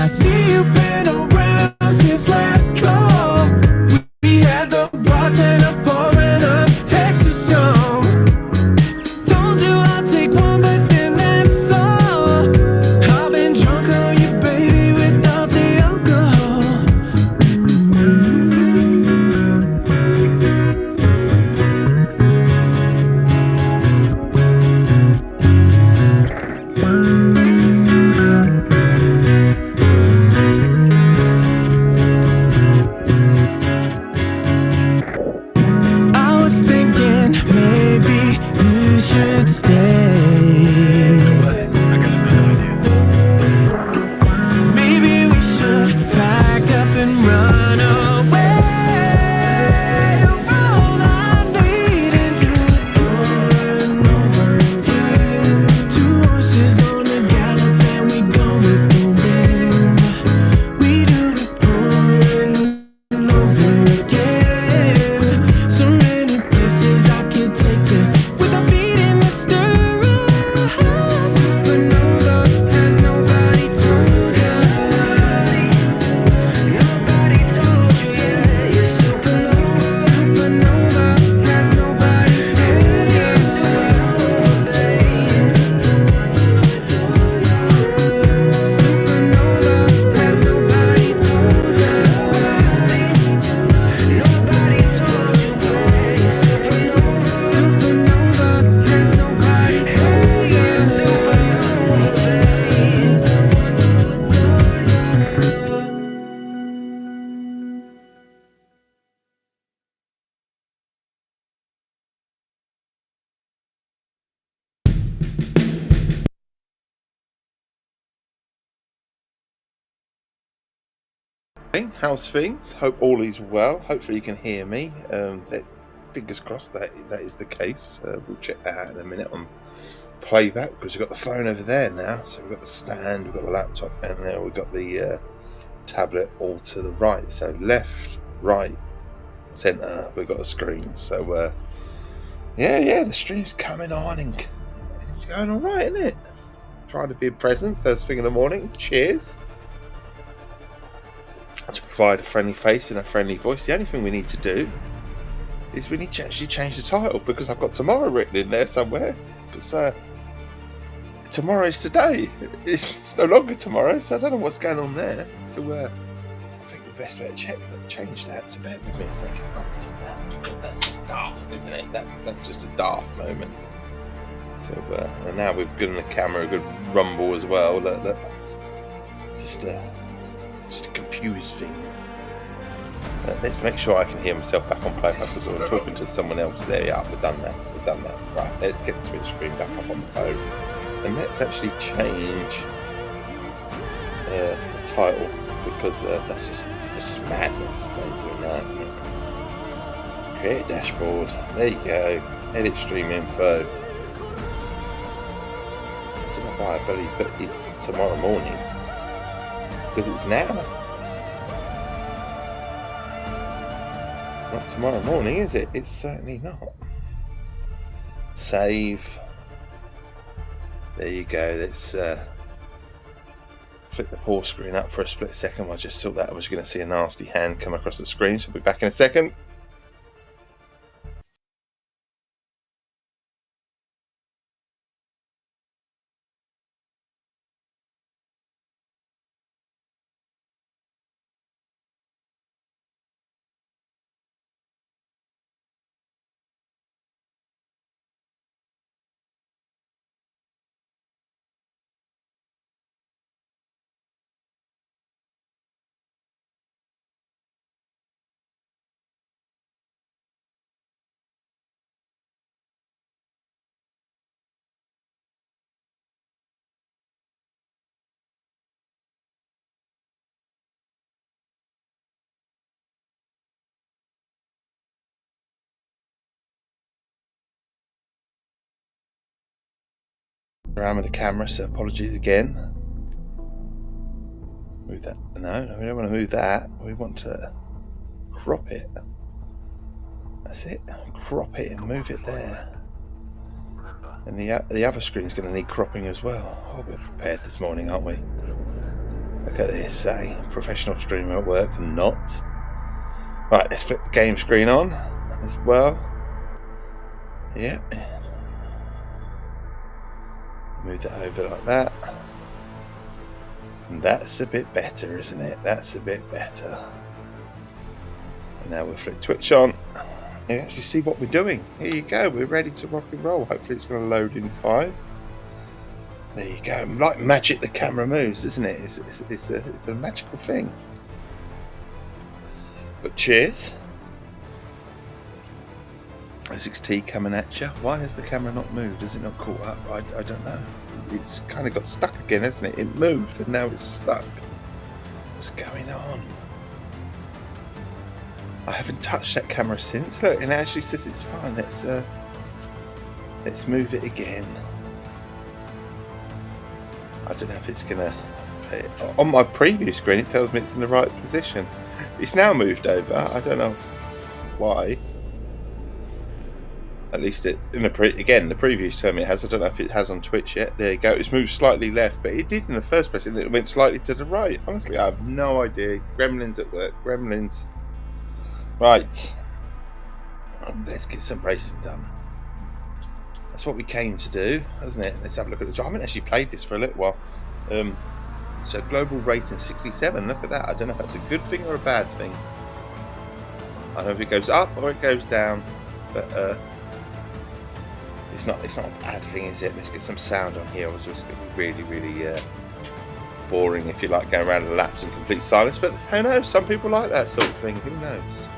see you've been around since last call. We had the bartender pouring up extra strong. Told you I'll take one, but then that's all. I've been drunk on you, baby, without the alcohol. I was thinking maybe you should stay. Maybe we should pack up and run away. All I need is you over and over again. Two horses on a gallop and we go with the wind. We do it over and over again. So many places I could take you with our feet in the stirrup. Supernova, has nobody told you? Nobody told you, yeah, you're supernova. Supernova, has nobody told you? Supernova, has nobody told you? Nobody told you, boy, supernova, has nobody told you? Hey, how's things? Hope all is well. Hopefully you can hear me. Fingers crossed that is the case. We'll check that out in a minute on playback, because we've got the phone over there now. So we've got the stand, we've got the laptop, and then we've got the tablet all to the right. So left, right, centre, we've got a screen. So yeah, the stream's coming on and it's going all right, isn't it? Trying to be present first thing in the morning. Cheers. To provide a friendly face and a friendly voice. The only thing we need to do is we need to actually change the title, because I've got tomorrow written in there somewhere, because tomorrow is today. It's no longer tomorrow, so I don't know what's going on there. So I think we best change that. So bear with me a second, because that's just daft, isn't it? That's just a daft moment. So and now we've given the camera a good rumble as well. That just to confuse things. Let's make sure I can hear myself back on playback, because I'm talking to someone else. There we are. We've done that. Right, let's get the Twitch screen back up on the phone, and let's actually change the title, because that's just madness. Don't do that. Create a dashboard. There you go. Edit stream info. I don't know why I believe, but it's tomorrow morning. Because it's now. It's not tomorrow morning, is it? It's certainly not. Save. There you go. Let's flick the pause screen up for a split second. I just thought that I was going to see a nasty hand come across the screen, so I'll be back in a second. Around with the camera, so apologies again. Move that. No, we don't want to move that. We want to crop it. That's it. Crop it and move it there. And the other screen's going to need cropping as well. Oh, we're prepared this morning, aren't we? Look at this, professional streamer at work and not. Right, let's flip the game screen on as well. Yep. Move that over like that. And that's a bit better, isn't it? That's a bit better. And now we'll flip Twitch on. You actually see what we're doing. Here you go. We're ready to rock and roll. Hopefully it's going to load in fine. There you go. Like magic, the camera moves, isn't it? It's a magical thing. But cheers. Essex Tea coming at you. Why has the camera not moved? Has it not caught up? I don't know. It's kind of got stuck again, hasn't it? It moved and now it's stuck. What's going on? I haven't touched that camera since. Look, and it actually says it's fine. Let's move it again. I don't know if it's gonna. On my preview screen, it tells me it's in the right position. It's now moved over. I don't know why. At least the previews tell me it has. I don't know if it has on Twitch yet. There you go. It's moved slightly left, but it did in the first place, and it went slightly to the right. Honestly, I have no idea. Gremlins at work. Gremlins. Right. Let's get some racing done. That's what we came to do, isn't it? Let's have a look at the job. I haven't actually played this for a little while. So global rating 67. Look at that. I don't know if that's a good thing or a bad thing. I don't know if it goes up or it goes down, but it's not a bad thing, is it? Let's get some sound on here. It's going to be really boring if you like going around in laps in complete silence. But who knows? Some people like that sort of thing. Who knows?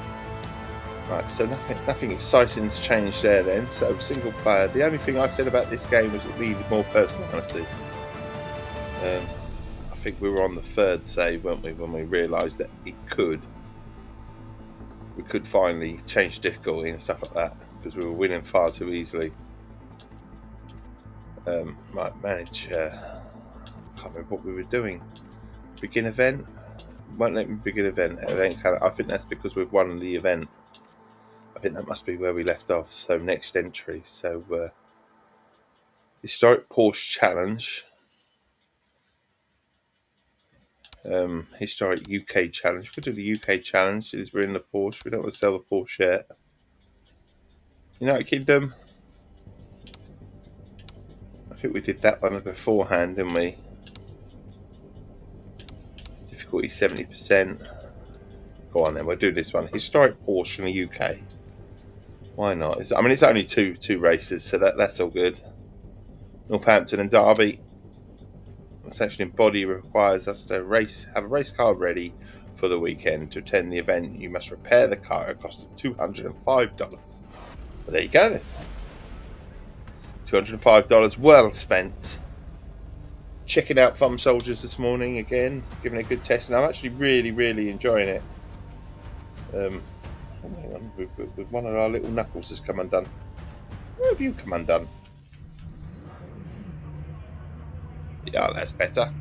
Right, so nothing exciting's changed there then. So single player. The only thing I said about this game was it needed more personality. I think we were on the third save, weren't we, when we realised that we could finally change difficulty and stuff like that, because we were winning far too easily. Right, manage. I can't remember what we were doing. Begin event. Won't let me begin event. I think that's because we've won the event. I think that must be where we left off. So next entry. So historic Porsche challenge. Historic UK challenge. We'll do the UK challenge. Is we're in the Porsche. We don't want to sell the Porsche yet. United Kingdom. I think we did that one beforehand, didn't we? Difficulty 70%. Go on then. We'll do this one. Historic Porsche in the UK. Why not? It's only two races, so that's all good. Northampton and Derby. Essentially, body requires us to have a race car ready for the weekend. To attend the event, you must repair the car at a cost of $205. Well, there you go then. $205 well spent. Checking out Thumb Soldiers this morning again, giving it a good test, and I'm actually really enjoying it. Hang on, with one of our little knuckles has come undone. Where have you come undone? Yeah, that's better.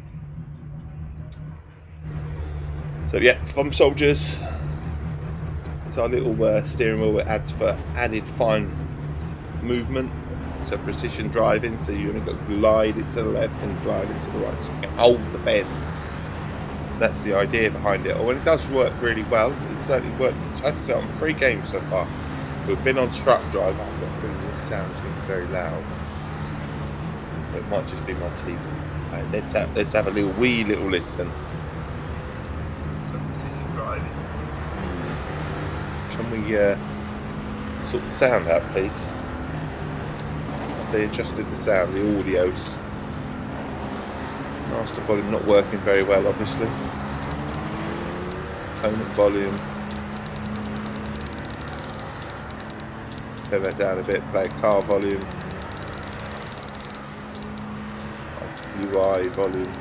So yeah, Thumb Soldiers. It's our little steering wheel. It adds for added fine movement. So precision driving. So you only got to glide it to the left and glide it to the right, so you can hold the bends. That's the idea behind it. Oh, and it does work really well. It's certainly worked. I'd say on 3 games so far. We've been on truck drive. I've got a feeling this sound's going to be very loud. It might just be my TV. Right, let's have a wee little listen. Some precision driving. Can we sort the sound out, please? Have they adjusted the sound, the audios? Master volume not working very well, obviously. Tone up volume. Turn that down a bit. Play car volume. UI volume.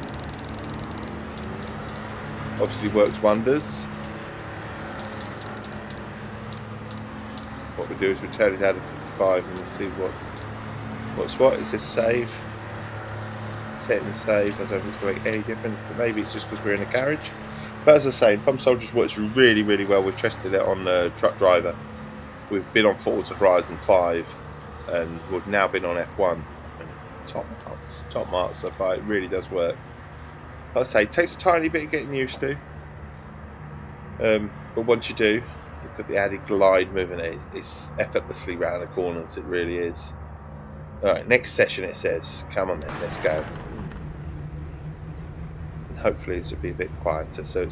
Obviously works wonders. What we do is we turn it down to 55 and we'll see what's what. It says save. Set and save. I don't know if it's going to make any difference, but maybe it's just because we're in a garage. But as I say, Thumb Soldiers works really well. We've tested it on Truck Driver. We've been on Forza Horizon 5 and we've now been on F1. Top marks so far. It really does work. Like I say, it takes a tiny bit of getting used to. But once you do, you've got the added glide moving. It's effortlessly round the corners. It really is. All right, next session it says. Come on then, let's go. And hopefully this will be a bit quieter. So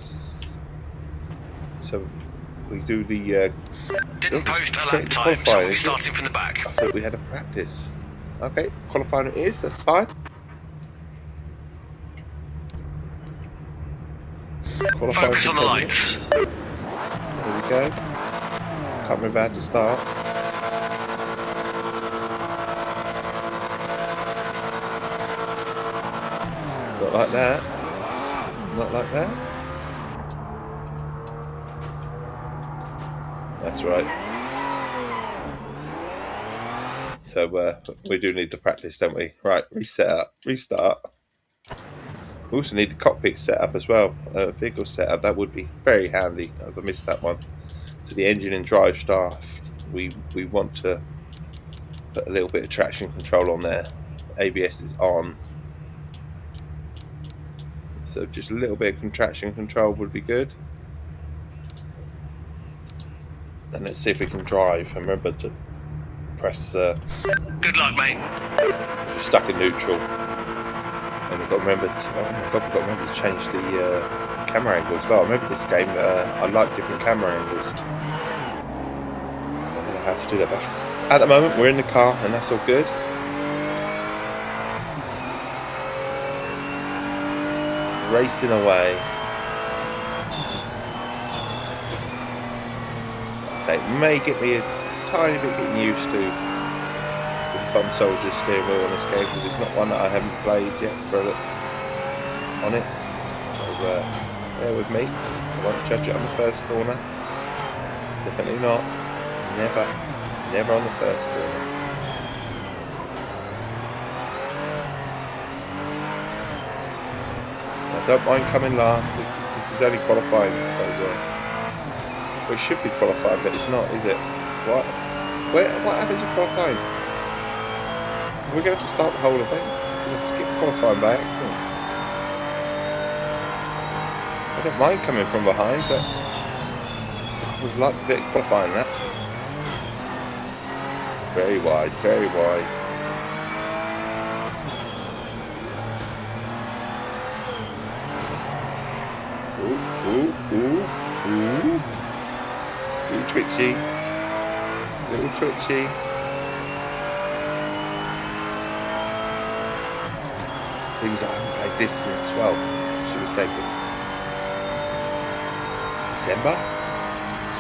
we do the. Didn't post a lap time, so we'll be starting from the back. I thought we had a practice. Okay, qualifying it is. That's fine. Qualifying Focus on the lights. There we go. Can't remember how to start. Not like that. Not like that. That's right. So we do need to practice, don't we? Right, reset up, restart. We also need the cockpit set up as well. Vehicle setup, that would be very handy, as I missed that one. So the engine and drive shaft, we want to put a little bit of traction control on there. ABS is on. So just a little bit of traction control would be good. And let's see if we can drive. And remember to press... Good luck, mate. We're stuck in neutral. And we've got to remember to... Oh my god, we've got to remember to change the camera angle as well. I remember this game, I like different camera angles. I don't know how to do that, but at the moment we're in the car and that's all good. Racing away. So it may get me a tiny bit getting used to the Fun Soldier steering wheel on this game, because it's not one that I haven't played yet on it. So bear with me. I won't judge it on the first corner. Definitely not. Never on the first corner. I don't mind coming last. This is only qualifying, so well, it should be qualifying, but it's not, is it? What happens in qualifying? We're going to have to start the whole event. We're going to skip qualifying by accident. I don't mind coming from behind, but we'd like to be qualifying that. Very wide, very wide. Ooh. Little twitchy. Things I haven't played this since, well, should we say December?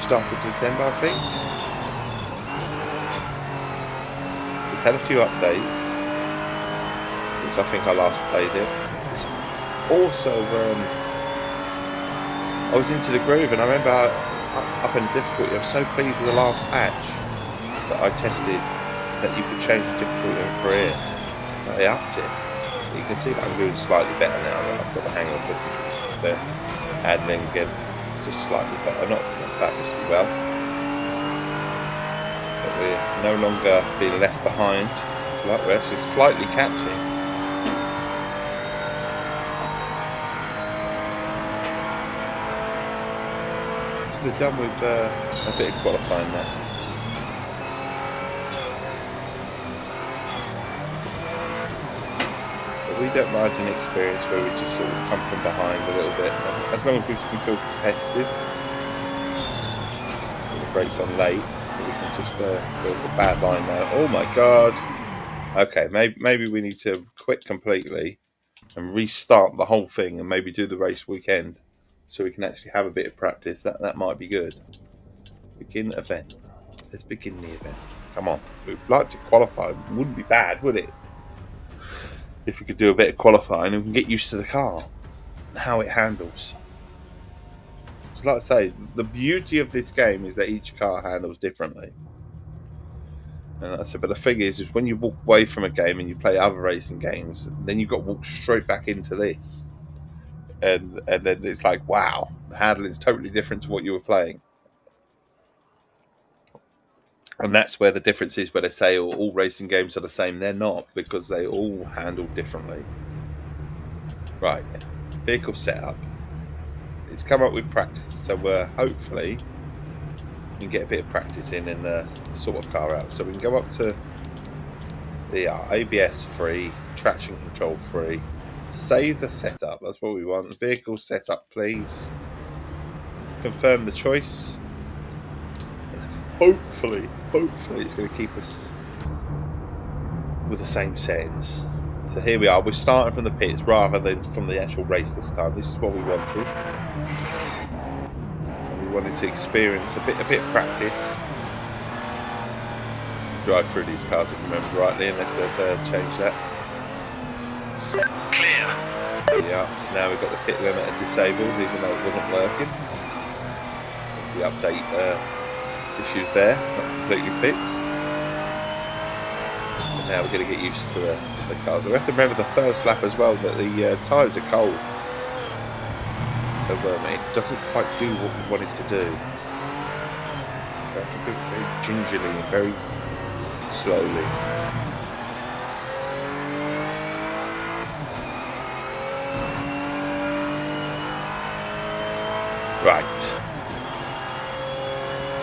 Just after December, I think. It's had a few updates since I think I last played it. It's also, I was into the groove, and I remember up in the difficulty, I was so pleased with the last patch that I tested that you could change the difficulty in career. They upped it. So you can see that I'm doing slightly better now that I've got the hang of the handling again. Just slightly better, not fabulously well. But we're no longer being left behind. Like we're actually slightly catching. We're done with a bit of qualifying now. But we don't mind an experience where we just sort of come from behind a little bit, as long as we can feel competitive. The brakes on late, so we can just build a bad line now. Oh my god! Okay, maybe we need to quit completely and restart the whole thing, and maybe do the race weekend, so we can actually have a bit of practice. That might be good. Begin event. Let's begin the event. Come on. We'd like to qualify. Wouldn't be bad, would it? If we could do a bit of qualifying and we can get used to the car and how it handles. So like I say, the beauty of this game is that each car handles differently. And like I said, but the thing is when you walk away from a game and you play other racing games, then you've got to walk straight back into this. And then it's like, wow, the handling is totally different to what you were playing. And that's where the difference is, where they say all racing games are the same. They're not, because they all handle differently. Right. vehicle setup. It's come up with practice, so hopefully we can get a bit of practice in and sort a car out. So we can go up to the ABS free, traction control free, save the setup. That's what we want. Vehicle setup, please. Confirm the choice. Hopefully it's going to keep us with the same settings. So here we are. We're starting from the pits rather than from the actual race this time. This is what we wanted. So we wanted to experience a bit of practice. Drive through these cars, if I remember rightly, unless they've changed that. Clear. Yeah. So now we've got the pit limiter disabled, even though it wasn't working. The update issues there, not completely fixed. And now we're going to get used to the cars. We have to remember the first lap as well that the tyres are cold, so it doesn't quite do what we want it to do. So we have to do it very gingerly and very slowly. Right.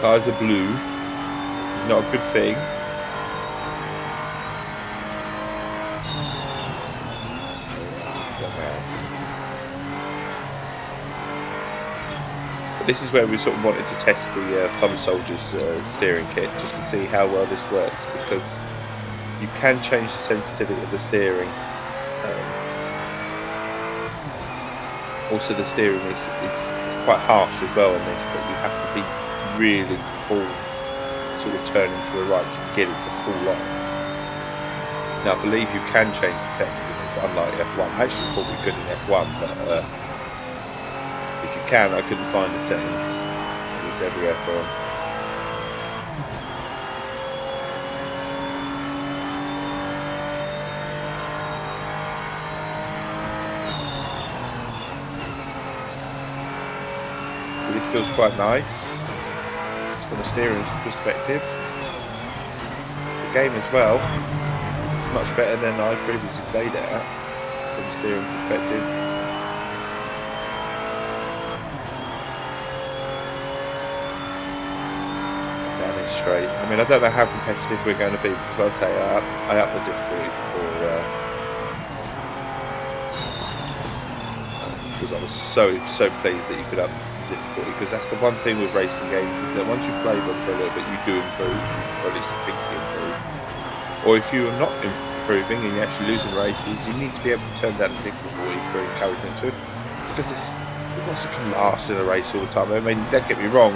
Tyres are blue. Not a good thing. But this is where we sort of wanted to test the Thumb Soldier's steering kit, just to see how well this works, because you can change the sensitivity of the steering. Also, the steering is quite harsh as well in this, that you have to be really full, sort of turning to the right to get it to full on. Now, I believe you can change the settings in this, unlike F1. I actually thought we could in F1, but if you can, I couldn't find the settings. It was everywhere for them. So this feels quite nice. Just from a steering perspective. The game as well is much better than I previously played it at, from a steering perspective. Straight. I mean, I don't know how competitive we're going to be, because I'd say I up the difficulty because I was so pleased that you could up the difficulty, because that's the one thing with racing games, is that once you play them for a little bit, you do improve, or at least you think you improve. Or if you are not improving and you're actually losing races, you need to be able to turn down the difficulty for encouragement too, because it wants to come last in a race all the time. I mean, don't get me wrong,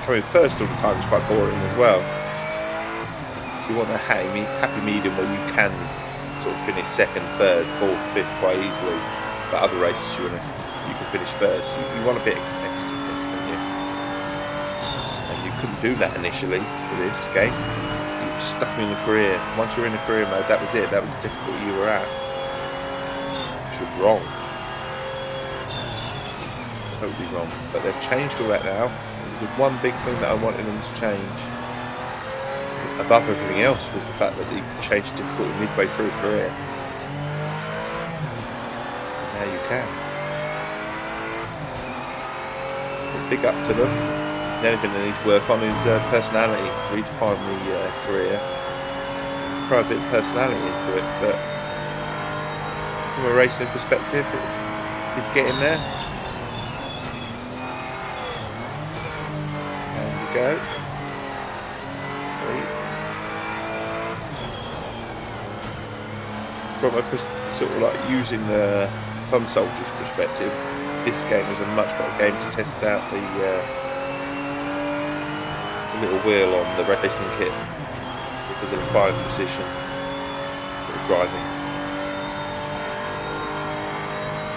coming first all the time is quite boring as well. So you want a happy medium where you can sort of finish second, third, fourth, fifth quite easily. But other races you can finish first. You want a bit of competitiveness, don't you? And you couldn't do that initially for this game. You were stuck in the career. Once you were in the career mode, that was it. That was the difficulty you were at. Which was wrong. Totally wrong. But they've changed all that now. The one big thing that I wanted them to change, above everything else, was the fact that they changed difficulty midway through a career. Now you can. But big up to them. The only thing they need to work on is personality. Redefine the career. Throw a bit of personality into it, but from a racing perspective, it's getting there. Go. See, from a sort of like using the Thumb Soldier's perspective, this game is a much better game to test out the little wheel on the racing kit, because of the fine precision for driving.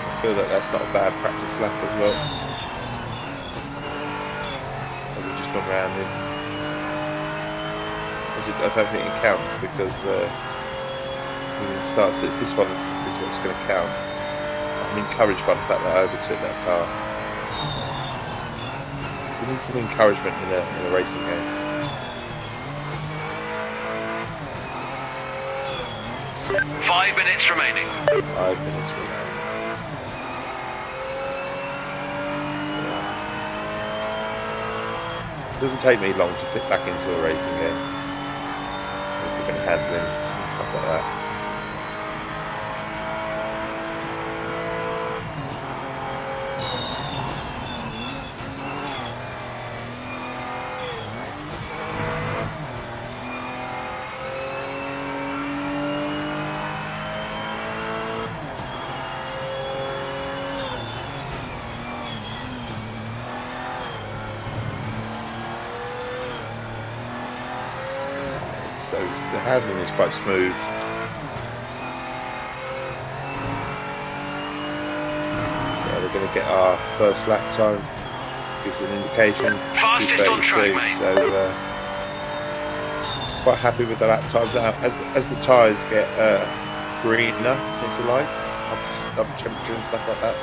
I feel that that's not a bad practice lap as well. Gone round in. I don't think it counts, because when it starts, so it's this one's going to count. I'm encouraged by the fact that I overtook that car. So you need some encouragement in a racing game. Five minutes remaining. 5 minutes remaining. It doesn't take me long to fit back into a racing game. Different handlings and stuff like that. So the handling is quite smooth. So we're going to get our first lap time. Gives an indication. Fastest on track, 2:32. mate. So quite happy with the lap times. Now, as the tyres get greener, if you like, up temperature and stuff like that,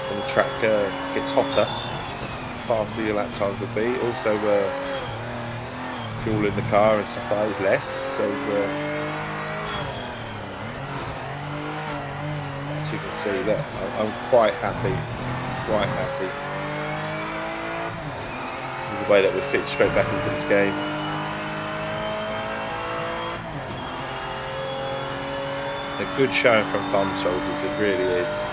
when the track gets hotter, the faster your lap times will be. Also, fuel in the car and stuff like that is less, so as you can see, that I'm quite happy with the way that we fit straight back into this game. A good showing from Thumb Soldiers, it really is.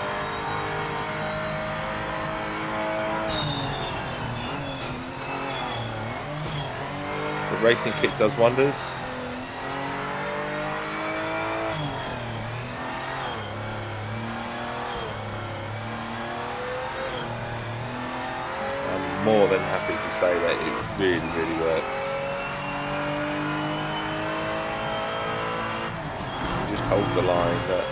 The racing kit does wonders. I'm more than happy to say that it really works. Just hold the line that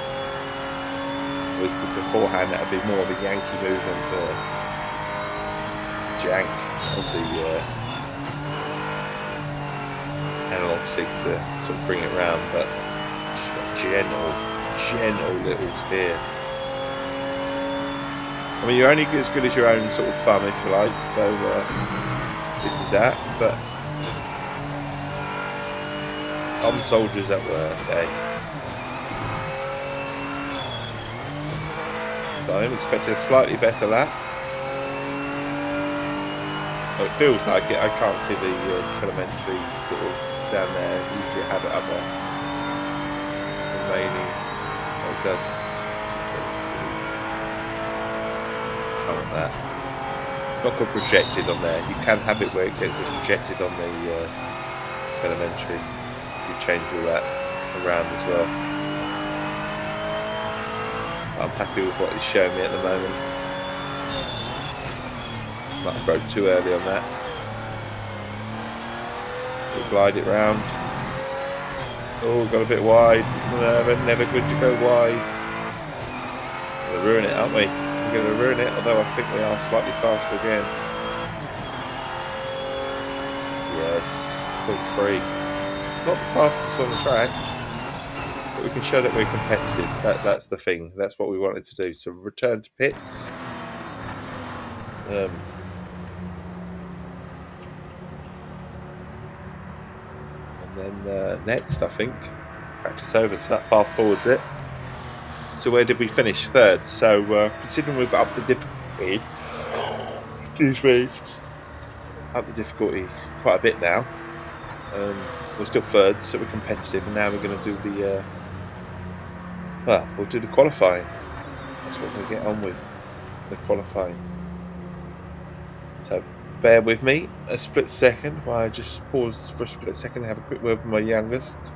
with beforehand that would be more of a Yankee movement, jank of the analog stick to sort of bring it round, but just got gentle little steer. I mean, you're only as good as your own sort of thumb, if you like, so this is that, but Thumb Soldiers at work, eh? So I'm expecting a slightly better lap. Well, it feels like it. I can't see the telemetry sort of down there. Usually I have it up there. Remaining August 22. I want that. Not got projected on there. You can have it where it gets projected on the telemetry. You change all that around as well. I'm happy with what he's showing me at the moment. Might have broke too early on that. We'll glide it round. Oh, got a bit wide. Never good to go wide. We're going to ruin it, aren't we? We're going to ruin it, although I think we are slightly faster again. Yes, 0.3. Not the fastest on the track. But we can show that we're competitive. That's the thing. That's what we wanted to do. So return to pits. And then next, I think, practice over. So that fast forwards it. So where did we finish? Third. So considering we've got up the difficulty, excuse me, up the difficulty quite a bit now. We're still third, so we're competitive, and now we're going to do the we'll do the qualifying. That's what we'll get on with, the qualifying. So bear with me a split second while I just pause for a split second and have a quick word with my youngest.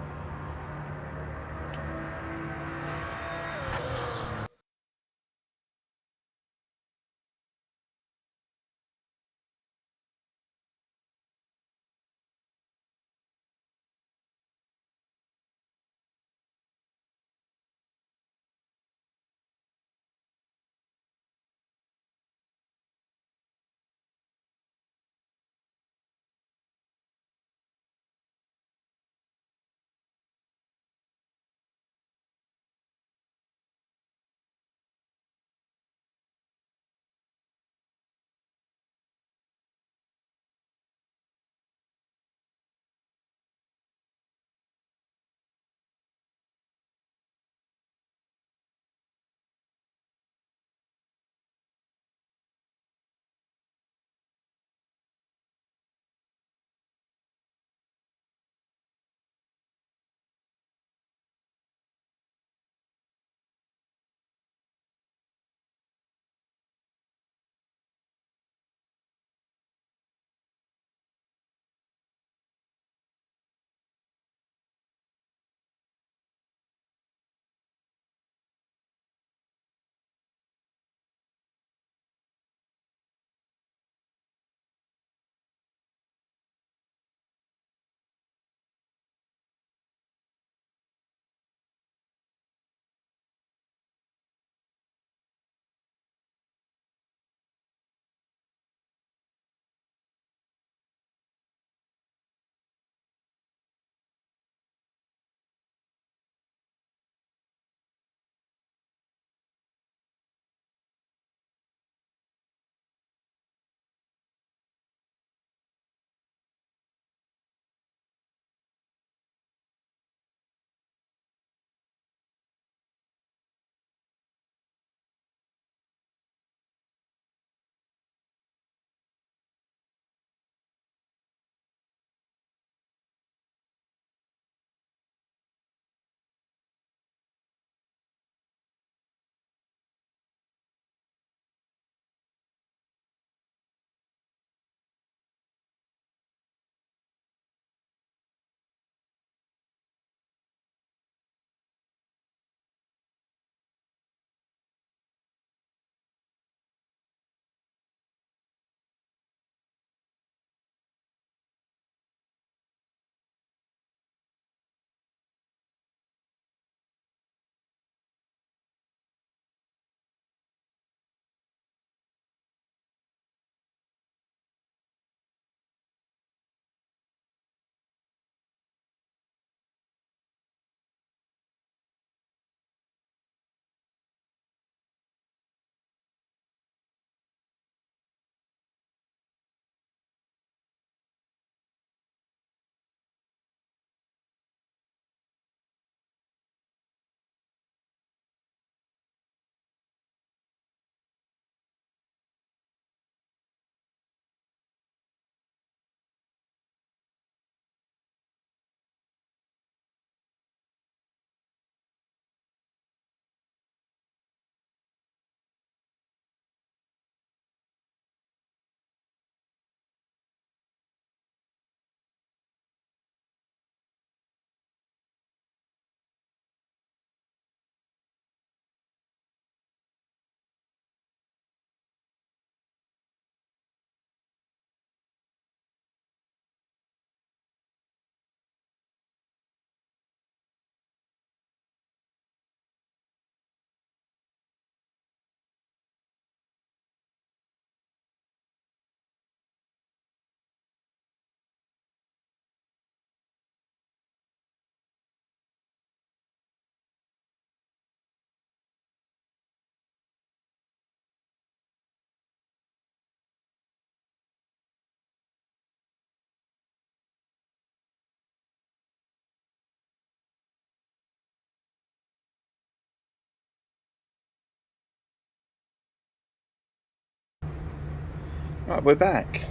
Right, we're back.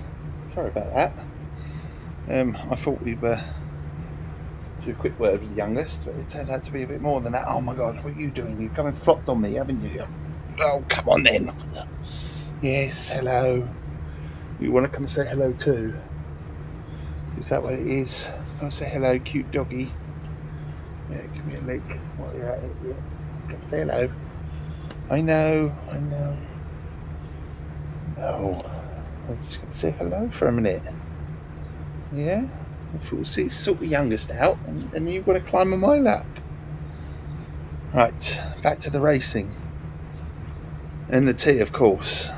Sorry about that. I thought we'd do a quick word with the youngest, but it turned out to be a bit more than that. Oh my God, what are you doing? You've come and flopped on me, haven't you? Oh, come on then. Yes, hello. You want to come and say hello too? Is that what it is? Come and say hello, cute doggy. Yeah, give me a lick while you're at it. Yeah. Come say hello. I know. No. I'm just going to say hello for a minute. Yeah? If we'll sort the youngest out, and you've got to climb on my lap. Right, back to the racing. And the tea, of course.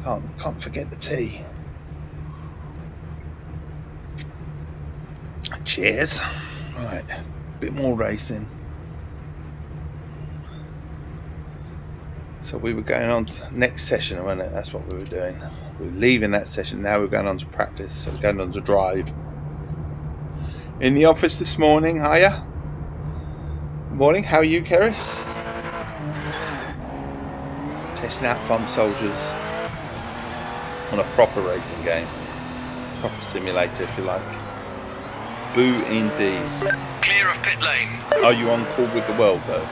Can't forget the tea. Cheers. Right, bit more racing. So we were going on to next session, wasn't it? That's what we were doing. We were leaving that session. Now we're going on to practice. So we're going on to drive. In the office this morning, hiya. Morning, how are you, Keris? Testing out farm soldiers on a proper racing game. Proper simulator, if you like. Boo indeed. Clear of pit lane. Are you on call with the world, though?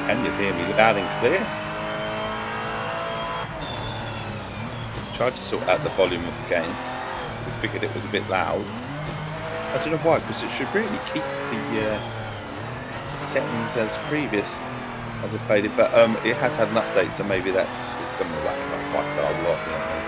Can you hear me loud and clear? Tried to sort out the volume of the game. We figured it was a bit loud. I don't know why, because it should really keep the settings as previous as I played it, but it has had an update, so maybe it's going to whack up quite a lot. You know what I mean?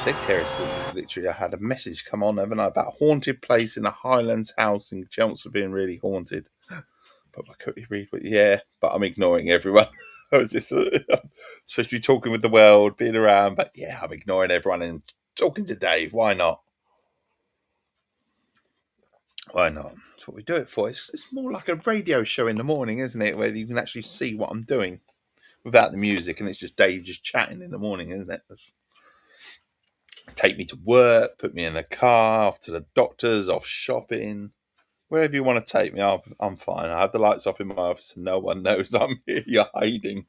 Said Keris that literally I had a message come on, haven't I, about a haunted place in a Highlands house in Chelmsford being really haunted. But I couldn't read, but I'm ignoring everyone. I was just supposed to be talking with the world, being around, but yeah, I'm ignoring everyone and talking to Dave. Why not? Why not? That's what we do it for. It's more like a radio show in the morning, isn't it? Where you can actually see what I'm doing without the music, and it's just Dave just chatting in the morning, isn't it? Take me to work, put me in a car, off to the doctors, off shopping, wherever you want to take me. I'm fine. I have the lights off in my office, and no one knows I'm here. You're hiding.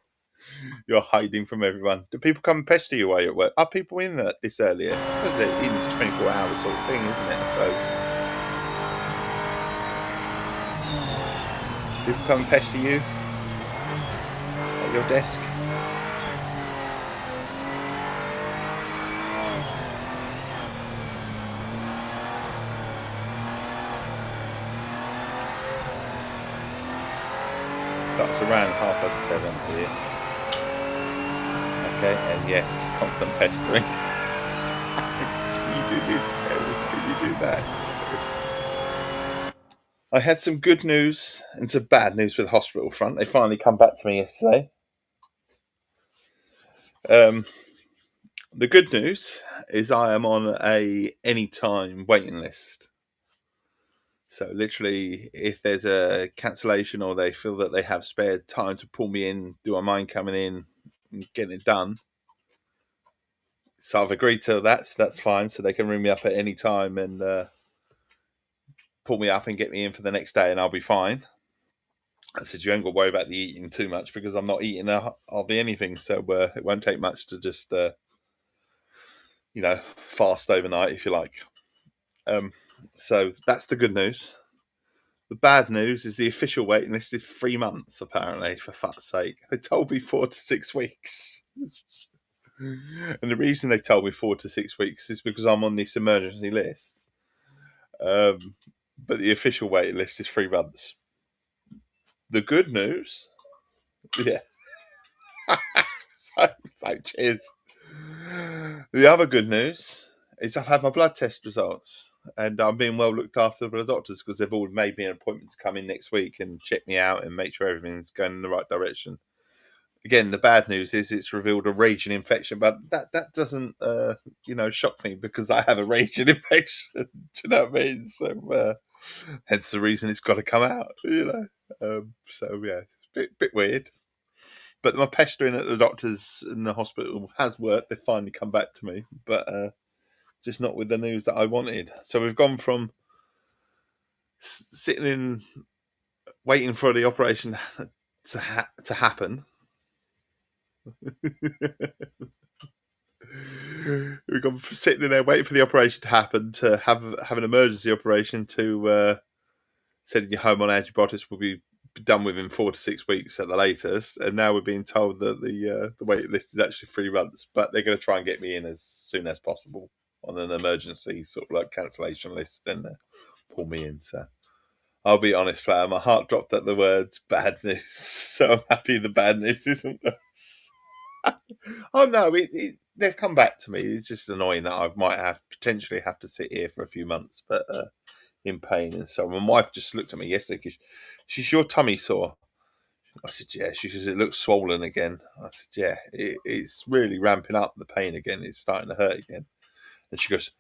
You're hiding from everyone. Do people come and pester you while you're at work? Are people in this earlier? I suppose they're in this 24 hours sort of thing, isn't it? I suppose. People come and pester you at your desk? Starts around 7:30 here. Okay, and yes, constant pestering. Can you do this, Keris? Can you do that? I had some good news and some bad news with the hospital front. They finally come back to me yesterday. The good news is I am on a anytime waiting list. So literally, if there's a cancellation or they feel that they have spare time to pull me in, do I mind coming in and getting it done? So I've agreed to that. So that's fine. So they can ring me up at any time and pull me up and get me in for the next day, and I'll be fine. I said, you ain't got to worry about the eating too much because I'm not eating hardly anything. So it won't take much to just, fast overnight, if you like. So that's the good news. The bad news is the official waiting list is 3 months, apparently, for fuck's sake. They told me 4 to 6 weeks. And the reason they told me 4 to 6 weeks is because I'm on this emergency list. But the official waiting list is 3 months. The good news, yeah. so cheers. The other good news is I've had my blood test results and I'm being well looked after by the doctors because they've all made me an appointment to come in next week and check me out and make sure everything's going in the right direction. Again, the bad news is it's revealed a raging infection, but that doesn't, shock me because I have a raging infection. Do you know what I mean? So, hence the reason it's got to come out, So, yeah, it's a bit weird. But my pestering at the doctors in the hospital has worked. They've finally come back to me. But, just not with the news that I wanted. So we've gone from sitting in, waiting for the operation to happen. We've gone from sitting in there waiting for the operation to happen to have an emergency operation to sending you home on antibiotics will be done within 4 to 6 weeks at the latest. And now we're being told that the wait list is actually 3 months, but they're going to try and get me in as soon as possible on an emergency sort of like cancellation list and pull me in. So I'll be honest, Flower, my heart dropped at the words bad news. So I'm happy the bad news isn't us. Oh no, they've come back to me. It's just annoying that I might potentially have to sit here for a few months, but in pain and so on. My wife just looked at me yesterday because she's your tummy sore. I said, yeah. She says, it looks swollen again. I said, yeah, it's really ramping up the pain again. It's starting to hurt again. And she goes,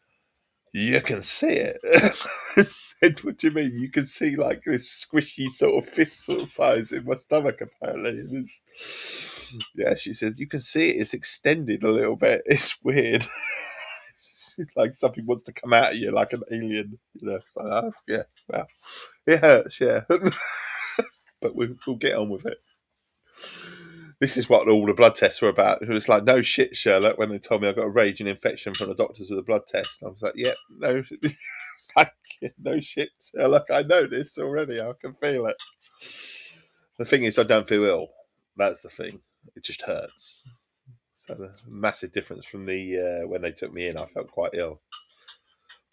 you can see it. I said, what do you mean? You can see like this squishy sort of fist sort of size in my stomach, apparently. And yeah, she said, you can see it. It's extended a little bit. It's weird. Like something wants to come out of you like an alien. You know, it's like, oh, yeah, well, it hurts, yeah. But we'll get on with it. This is what all the blood tests were about. It was like, no shit, Sherlock, when they told me I got a raging infection from the doctors with the blood test. And I was like, yeah, no. It's like, yeah, no shit, Sherlock. I know this already. I can feel it. The thing is, I don't feel ill. That's the thing. It just hurts. So a massive difference from the when they took me in. I felt quite ill.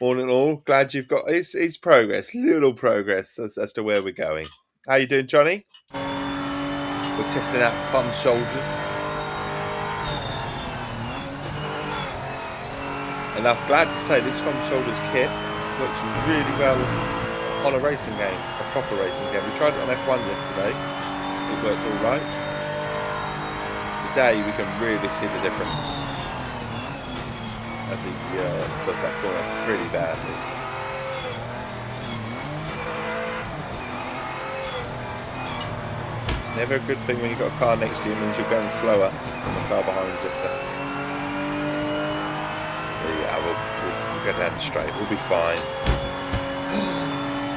All in all, glad you've got it's progress, little progress as to where we're going. How you doing, Johnny? We're testing out Fun Soldiers. And I'm glad to say this Fun Soldiers kit works really well on a racing game, a proper racing game. We tried it on F1 yesterday. It worked all right. Today we can really see the difference as he does that corner pretty badly. Never a good thing when you've got a car next to you, means you're going slower than the car behind you. Yeah, we'll go down the straight. We'll be fine.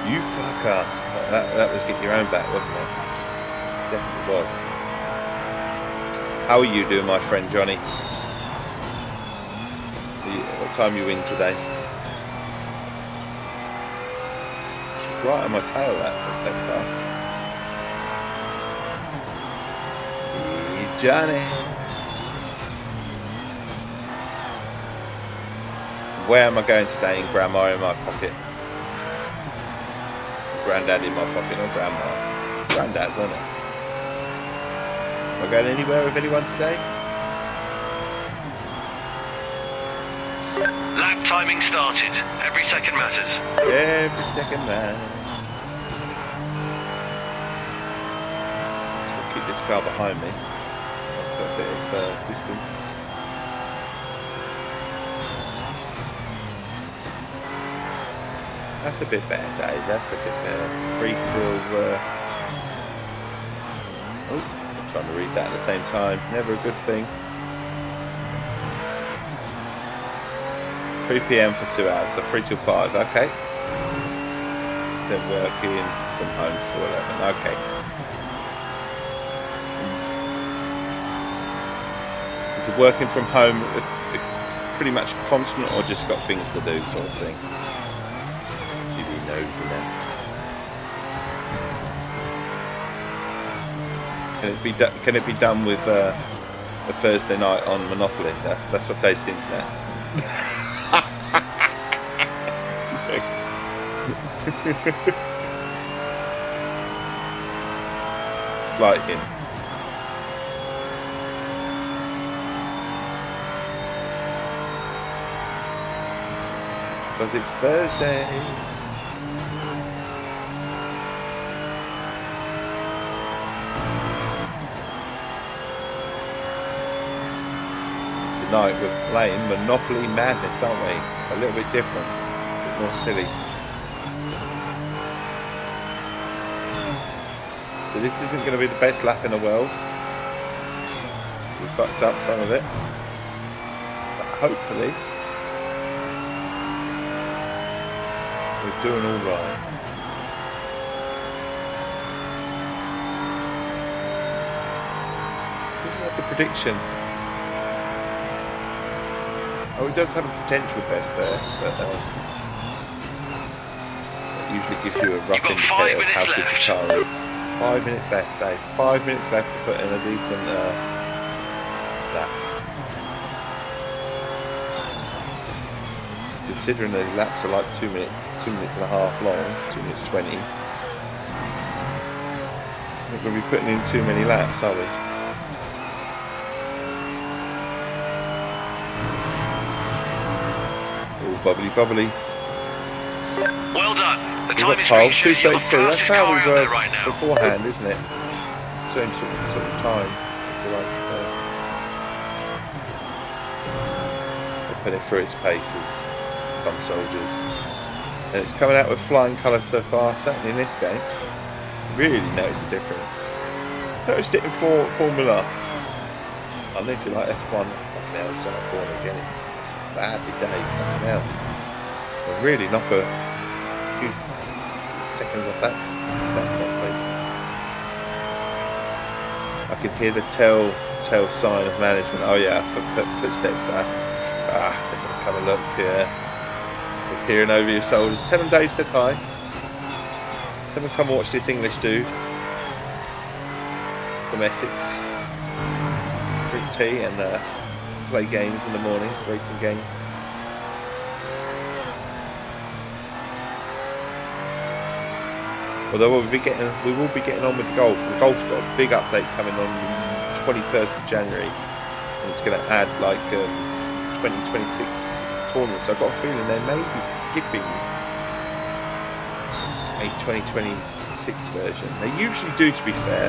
You fucker! That was get your own back, wasn't it? Definitely was. How are you doing, my friend Johnny? What time are you in today? It's right on my tail, that car. Johnny. Where am I going today? In Grandma in my pocket. Granddad in my pocket, or Grandma? Granddad, wasn't it? Am I going anywhere with anyone today? Lap timing started. Every second matters. Every second matters. I'll keep this car behind me. A bit of distance. That's a bit better, Dave. That's a bit better. 3 till. I'm trying to read that at the same time. Never a good thing. 3 p.m. for 2 hours, so 3 till 5. Okay. Then working from home till 11. Okay. Is it working from home pretty much constant, or just got things to do sort of thing? Give you nosy now. Can it be done with a Thursday night on Monopoly? That's what Dave's hinting at. Slight hint. Because it's Thursday. Tonight we're playing Monopoly Madness, aren't we? It's a little bit different, a bit more silly. So this isn't going to be the best lap in the world. We fucked up some of it, but hopefully We're doing all right. Doesn't have the prediction. Oh, it does have a potential best there, but that usually gives you a rough You've got 5 indicator of how minutes good left. your car is. 5 minutes left, Dave. 5 minutes left to put in a decent lap. Considering the laps are like 2 minutes and a half long, 2 minutes 20. We're not going to be putting in too many laps, are we? All bubbly bubbly. Well done. The We've time got is pole, reaching. You're the 2:32. That's fastest how car we out were there right now. beforehand, isn't it? Same sort of time. Like, put it through its paces, Bum Soldiers. And it's coming out with flying colours so far, certainly in this game. Really noticed a difference. Noticed it in Formula. I think you like F1. Fucking hell, it's on a corner again. Badly day, fucking hell. But really knock a few seconds off that properly. I could hear the tell sign of management. Oh yeah, footsteps. They're gonna come and look. Yeah, they're peering over your shoulders. Tell them Dave said hi. Tell them come watch this English dude from Essex. Drink tea and play games in the morning, racing games. Although we will be getting on with the golf. The golf's got a big update coming on the 21st of January, and it's going to add like 2026 tournaments. I've got a feeling they may be skipping a 2026 version. They usually do, to be fair.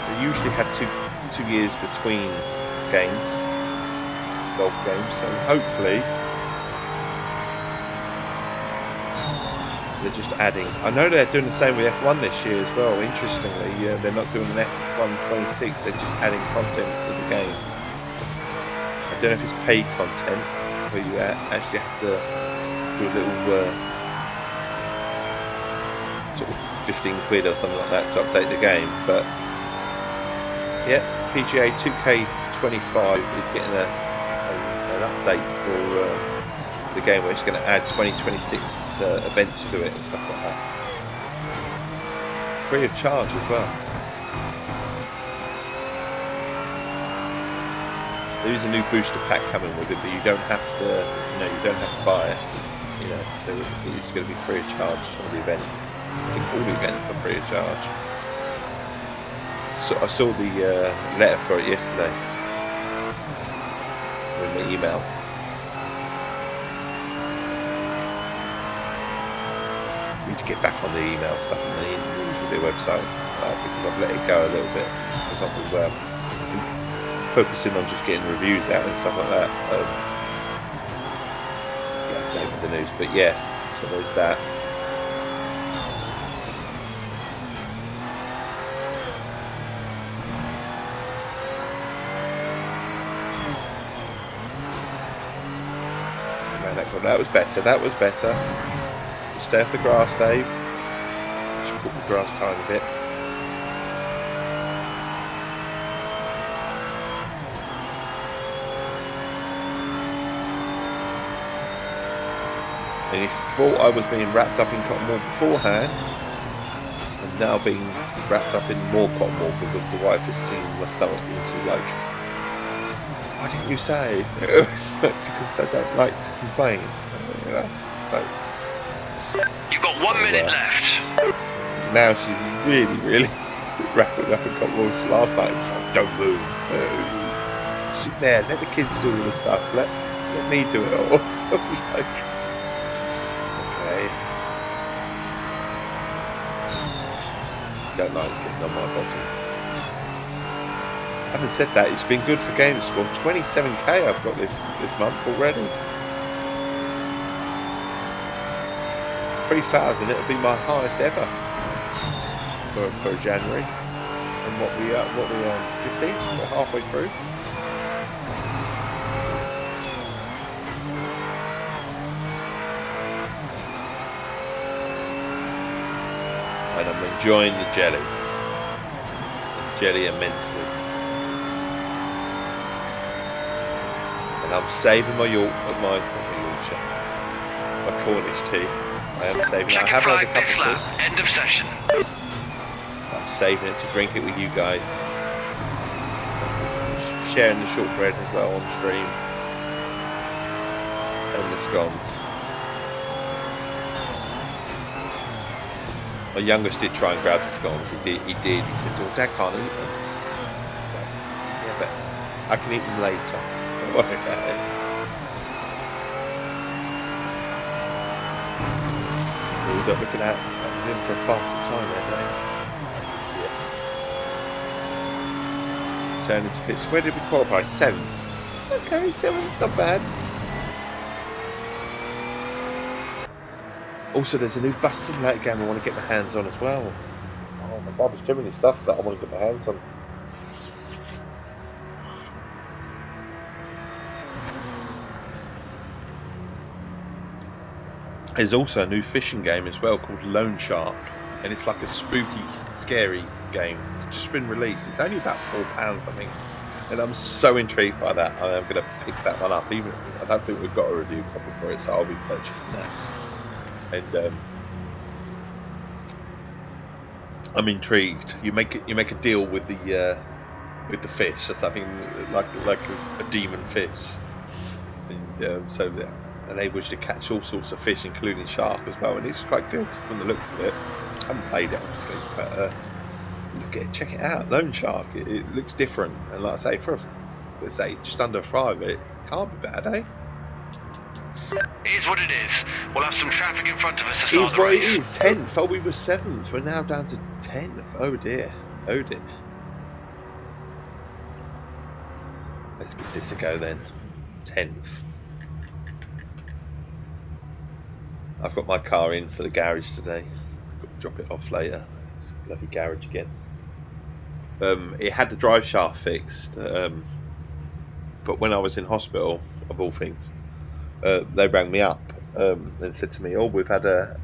They usually have two years between games, golf games. So hopefully. They're just adding. I know they're doing the same with F1 this year as well. Interestingly, they're not doing an F1 26. They're just adding content to the game. I don't know if it's paid content where you actually have to do a little sort of 15 quid or something like that to update the game. But yeah, PGA 2K25 is getting an update for. The game where it's going to add 2026 events to it and stuff like that. Free of charge as well. There is a new booster pack coming with it, but you don't have to. You don't have to buy it. It's going to be free of charge on the events. I think all the events are free of charge. So I saw the letter for it yesterday in the email. To get back on the email stuff and the interviews with their website because I've let it go a little bit. So I've been focusing on just getting reviews out and stuff like that. Update with the news, but yeah, so there's that. Man, that was better. That was better. Stay off the grass, Dave. Just cut the grass tiny bit. And if you thought I was being wrapped up in cotton wool beforehand, I'm now being wrapped up in more cotton wool because the wife has seen my stomach and she's like, "Why didn't you say?" It's like, because I don't like to complain. So. You've got 1 minute left. Now she's really wrapping up in cotton wool. Last night she was like, "Don't move. Sit there, let the kids do all the stuff. Let me do it all." Like, okay. Don't like sitting on my bottom. Having said that, it's been good for game score. 27k I've got this month already. 3,000, it'll be my highest ever for January. And what we are 15? We're halfway through. and I'm enjoying the jelly. Jelly immensely. And I'm saving my Yorkshire, my Cornish tea. I am saving it. I haven't had a cup of tea. End of session. I'm saving it to drink it with you guys. Sharing the shortbread as well on stream. And the scones. My youngest did try and grab the scones. He did. He said, "Oh, Dad can't eat them." I said, "Yeah, but I can eat them later." Don't worry about it. Look at that. That was in for a faster time that day. Yeah. Turning into fifth. Where did we qualify? 7th. Okay, 7th's not bad. Also, there's a new bus simulator game I want to get my hands on as well. Oh my god, there's too many stuff that I want to get my hands on. There's also a new fishing game as well called Loan Shark, and it's like a spooky, scary game. It's just been released. It's only about £4, I think, and I'm so intrigued by that. I am going to pick that one up. Even I don't think we've got a review copy for it, so I'll be purchasing that. And I'm intrigued. You make a deal with the fish or something like a demon fish, and so that enables you to catch all sorts of fish, including shark as well. And it's quite good from the looks of it. I haven't played it obviously, but look at it, check it out. Loan Shark. It looks different, and like I say, for let's say just under 5, it can't be bad, eh? It is what it is. We'll have some traffic in front of us to start Is the what race. it is. 10th. Oh, we were 7th. We're now down to 10th. Oh dear. Oh dear. Let's give this a go then. 10th. I've got my car in for the garage today. Got to drop it off later. This bloody garage again. It had the drive shaft fixed, but when I was in hospital, of all things, they rang me up and said to me, "Oh, we've had a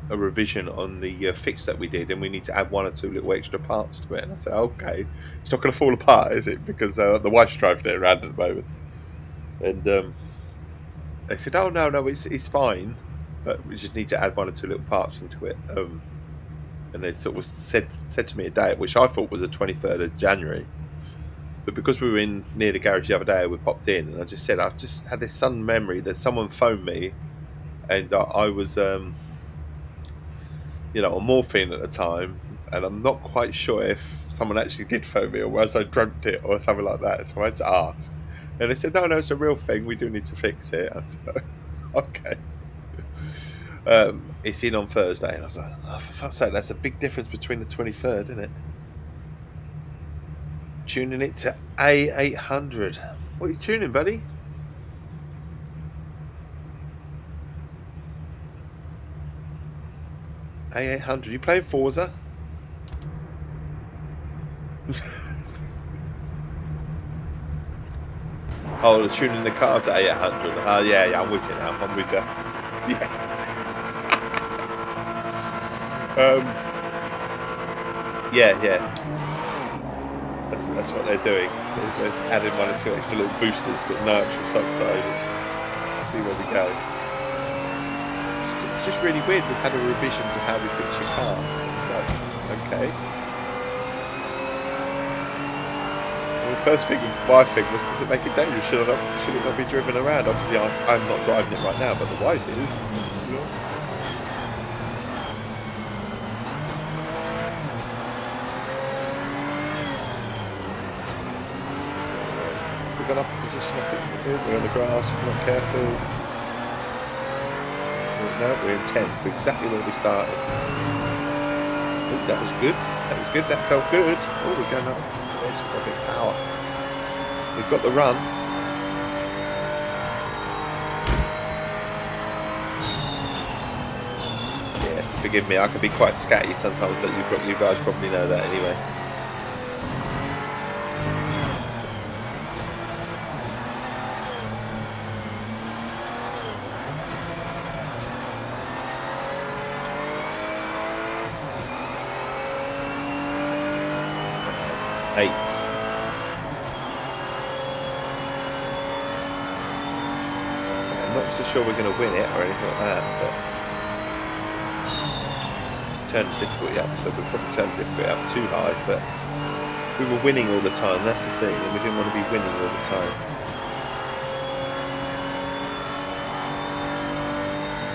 revision on the fix that we did, and we need to add 1 or 2 little extra parts to it." And I said, "Okay, it's not going to fall apart, is it? Because the wife's driving it around at the moment." And they said, "Oh no, it's fine, but we just need to add 1 or 2 little parts into it." And they sort of said to me a date, which I thought was the 23rd of January. But because we were in near the garage the other day, we popped in, and I just said, I've just had this sudden memory that someone phoned me, and I was, on morphine at the time, and I'm not quite sure if someone actually did phone me, or was I dreamt it, or something like that. So I had to ask, and they said, no, it's a real thing. We do need to fix it. I said, okay. It's in on Thursday, and I was like, oh, for fuck's sake, that's a big difference between the 23rd, isn't it? Tuning it to A800. What are you tuning, buddy? A800. You playing Forza? Oh, they're tuning the car to A800. Yeah, I'm with you now. I'm with you. Yeah. Yeah. That's what they're doing. They're adding 1 or 2 extra little boosters, but nitrous oxide. See where we go. It's just really weird. We've had a revision to how we fix your car. It's like, okay. Well, the first thing my thing was, does it make it dangerous? Should it not be driven around? Obviously, I'm not driving it right now, but the wife is. We've gone up a position, I think we're on the grass, if we're not careful. No, we're in 10th, we're exactly where we started. Oh, that was good, that felt good. Oh, we're going up, there's perfect power. We've got the run. Yeah, forgive me, I can be quite scatty sometimes, but you guys probably know that anyway. 8th. So I'm not so sure we're going to win it or anything like that, but turn the difficulty up, so we'll probably turn the difficulty up too high, but we were winning all the time, that's the thing, and we didn't want to be winning all the time.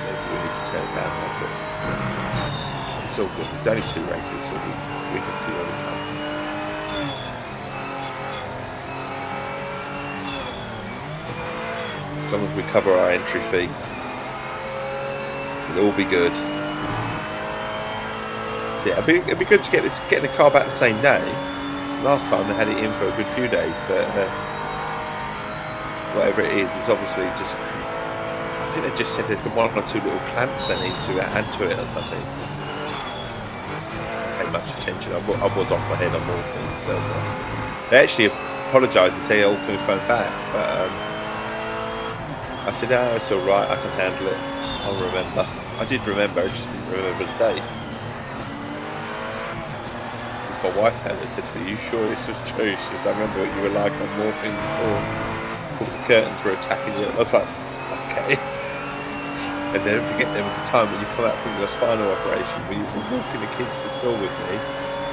Maybe we need to turn it down a bit. It's all good, there's only 2 races, so we can see where we come. As long as we cover our entry fee, it'll all be good. So yeah, it'd be good to get the car back the same day. Last time they had it in for a good few days, but whatever it is, it's obviously just. I think they just said there's 1 or 2 little clamps they need to add to it or something. I paid much attention. I was off my head on morphine, so they actually apologised and say, "Oh, can we phone back?" But I said, "Oh, it's all right. I can handle it. I'll remember." I did remember. I just didn't remember the date. My wife had it, said to me, "Are you sure this was true?" She said, "I remember what you were like on morphine before. Thought the curtains were attacking you." I was like, "Okay." And then don't forget, there was a time when you come out from your spinal operation where you were walking the kids to school with me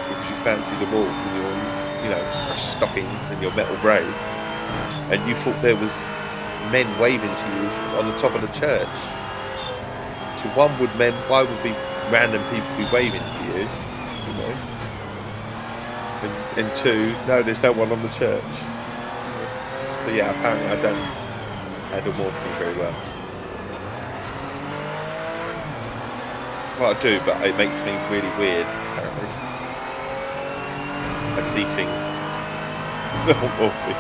because you fancied a walk in your, fresh stockings and your metal braids, and you thought there was men waving to you on the top of the church. So why would be random people be waving to you? And 2, no, there's no one on the church. So yeah, apparently I don't handle morphine very well. Well, I do, but it makes me really weird, apparently. I see things. On morphine.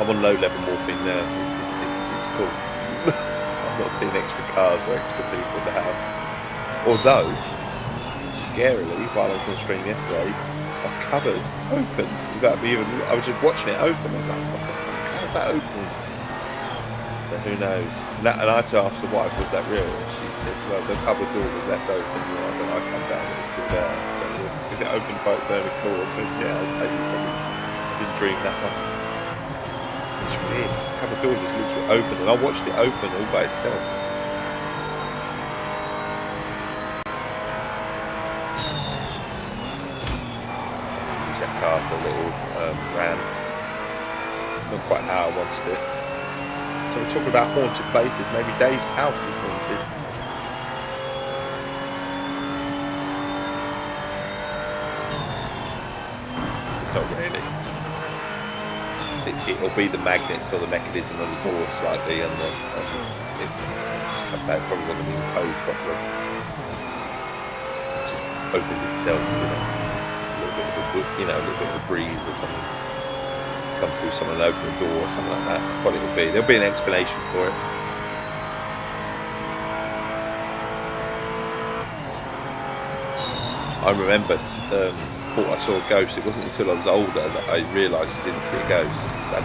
I'm on low-level morphine now. It's cool. I'm not seeing extra cars or extra people in the house. Although, scarily, while I was on stream yesterday, a cupboard opened without me even. I was just watching it open. I was like, "What the fuck? How's that opening?" But who knows? And I had to ask the wife, "Was that real?" And she said, "Well, the cupboard door was left open. When I come down, it was still there. So if it opened by its own accord, then yeah, I'd say you probably didn't dream that one." It's weird. The cupboard door just literally open, and I watched it open all by itself. Car for a little ran. Not quite how I wanted it. So we're talking about haunted places. Maybe Dave's house is haunted. It's not really. It'll be the magnets or the mechanism on the door slightly, and that probably wasn't being closed properly. It just opened itself, a little bit of a breeze or something. It's come through, someone open the door or something like that. That's what it will be. There'll be an explanation for it. I remember thought I saw a ghost. It wasn't until I was older that I realised I didn't see a ghost. I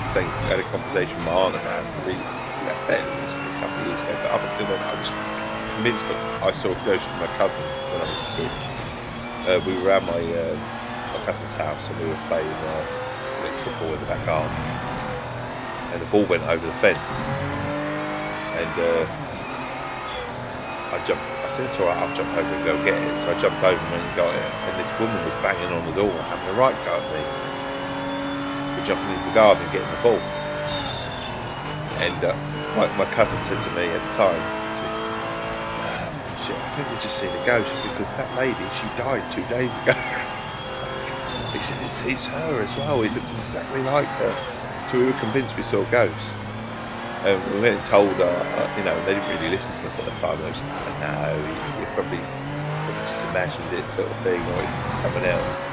had a conversation with my aunt about it a couple of years ago, but up until then I was convinced that I saw a ghost with my cousin when I was a kid. We were around my cousin's house and we were playing football in the back garden, and the ball went over the fence, and I said it's alright, I'll jump over and go get it. So I jumped over and went and got it, and this woman was banging on the door having a right go at me for jumping into the garden and getting the ball. And my cousin said to me at the time, "Shit, I think we've just seen a ghost because that lady, she died 2 days ago." He said, it's her as well. It looks exactly like her. So we were convinced we saw a ghost. And we went and told her, they didn't really listen to us at the time. They was like, "No, you probably just imagined it," sort of thing, or it was someone else.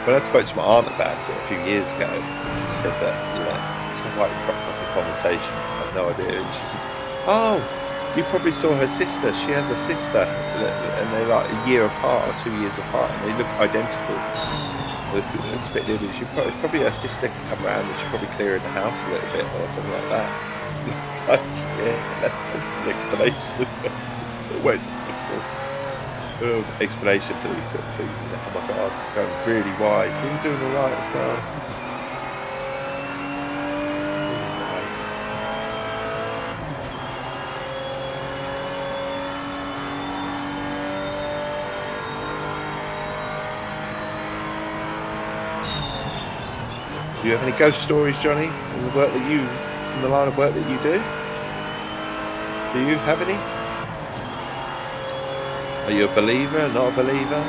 When I spoke to my aunt about it a few years ago, she said that, it's not like we cropped up a conversation. I had no idea. And she said, "Oh, you probably saw her sister. She has a sister, and they're like a year apart or 2 years apart, and they look identical. It's a bit different. Probably her sister can come around and she's probably clearing the house a little bit or something like that." It's like, yeah, that's probably the explanation. It's always a simple. explanation for these sort of things, isn't it? Oh my god, going really wide. We were doing alright as well. Really wide. Do you have any ghost stories, Johnny, in the work that in the line of work that you do? Do you have any? Are you a believer, not a believer?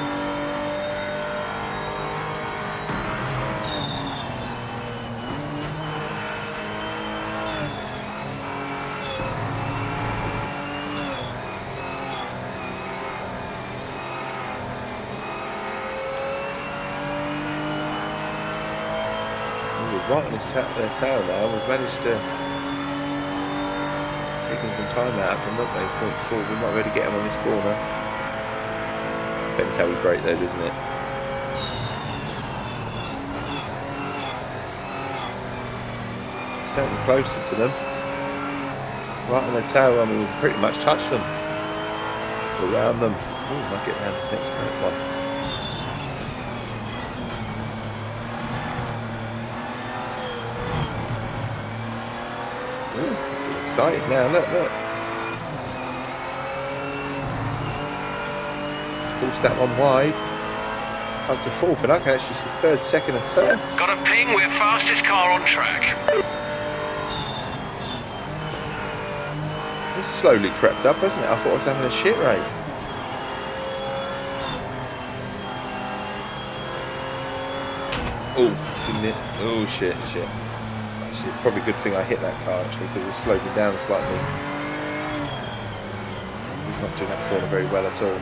We're right on their tail now. We've managed to take some time out of them, not they? 0.4. We might be able to get them on this corner. Depends how we break though, doesn't it? Certainly closer to them. Right on their tail, I mean, we can pretty much touch them. Around them. Oh, might get round the next one. Ooh, getting excited now, look. Force that one wide. Up to fourth, and I can actually see third, second, and first. Got a ping, we're fastest car on track. This slowly crept up, hasn't it? I thought I was having a shit race. Oh, didn't it? Oh, shit. Actually, probably a good thing I hit that car, actually, because it slowed me down slightly. He's not doing that corner very well at all.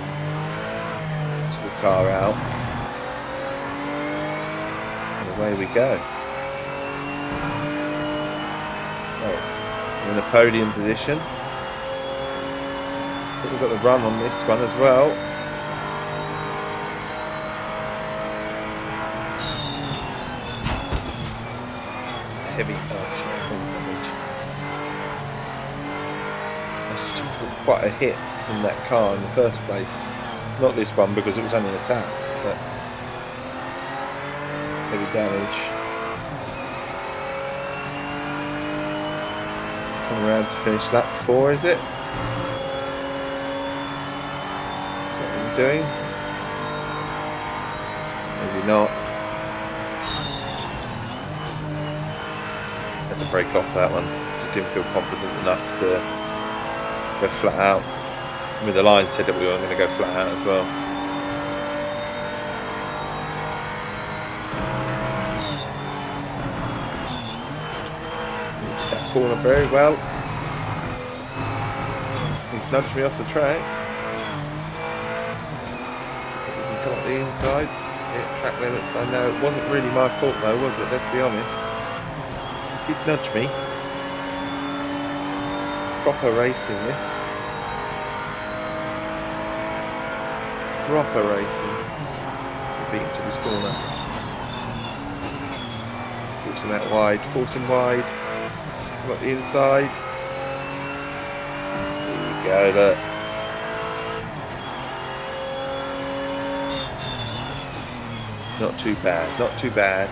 Took the car out. And away we go. So, we're in a podium position. I think we've got the run on this one as well. Heavy I took quite a hit from that car in the first place. Not this one because it was only a tap, but heavy damage. Come around to finish lap 4, is it? Is that what we're doing? Maybe not. Had to break off that one. Just didn't feel confident enough to go flat out. I mean, the line said that we were going to go flat out as well. Did that corner very well. He's nudged me off the track. We can come up the inside. Hit track limits. I know it wasn't really my fault though, was it? Let's be honest. He did nudge me. Proper racing this. Proper racing. Beat him to this corner. Force him out wide. Force him wide. Come up the inside. There we go, look. Not too bad. Not too bad.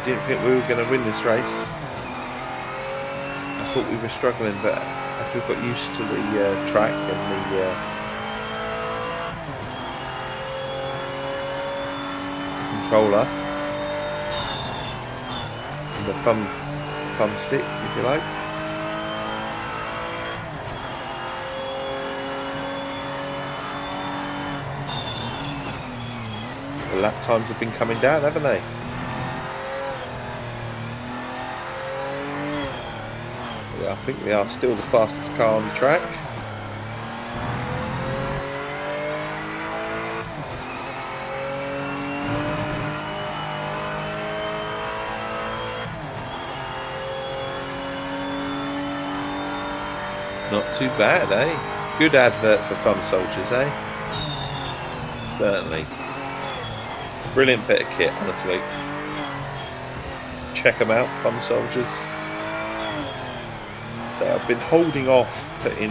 Didn't think we were going to win this race. I thought we were struggling, but as we've got used to the track and the controller and the thumb stick, if you like, the lap times have been coming down, haven't they? I think we are still the fastest car on the track. Not too bad, eh? Good advert for Thumb Soldiers, eh? Certainly. Brilliant bit of kit, honestly. Check them out, Thumb Soldiers. say I've been holding off putting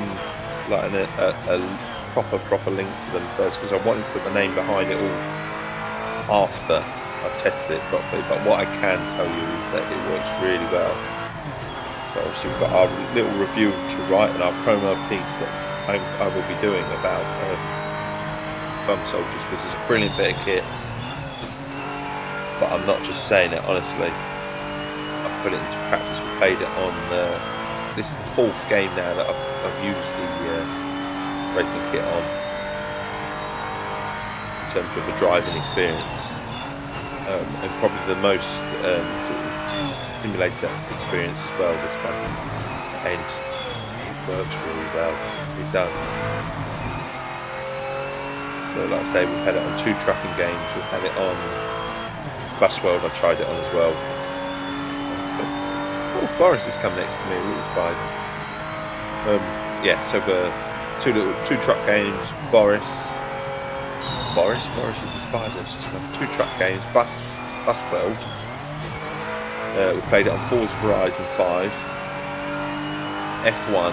like a proper link to them first because I wanted to put the name behind it all after I've tested it properly. But what I can tell you is that it works really well. So obviously we've got our little review to write and our promo piece that I will be doing about Thumb Soldiers because it's a brilliant bit of kit. But I'm not just saying it, honestly. I've put it into practice. We played it on this is the 4th game now that I've used the racing kit on in terms of a driving experience, and probably the most sort of simulator experience as well, this one, and it works really well. It does. So like I say, we've had it on 2 trucking games, we've had it on Bus World, I tried it on as well. Oh, Boris has come next to me, a little spider. Yeah, so we're 2 truck games, Boris is the spider. It's just 2 truck games, Bus World. We played it on Forza Horizon 5, F1,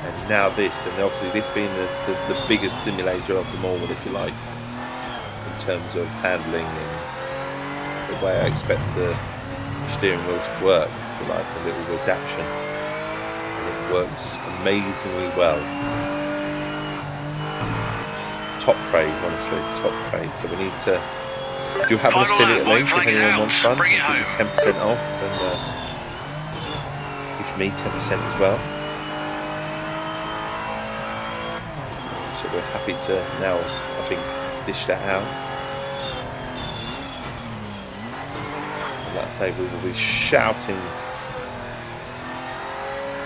and now this, and obviously this being the biggest simulator of them all, if you like, in terms of handling and the way I expect the steering wheel to work, if you like, the little adaptation, and it works amazingly well. Top praise, honestly, top praise. So we need to do have an affiliate link if anyone wants one. We'll give you 10% off and give me 10% as well. So we're happy to now, I think, dish that out. And like I say, we will be shouting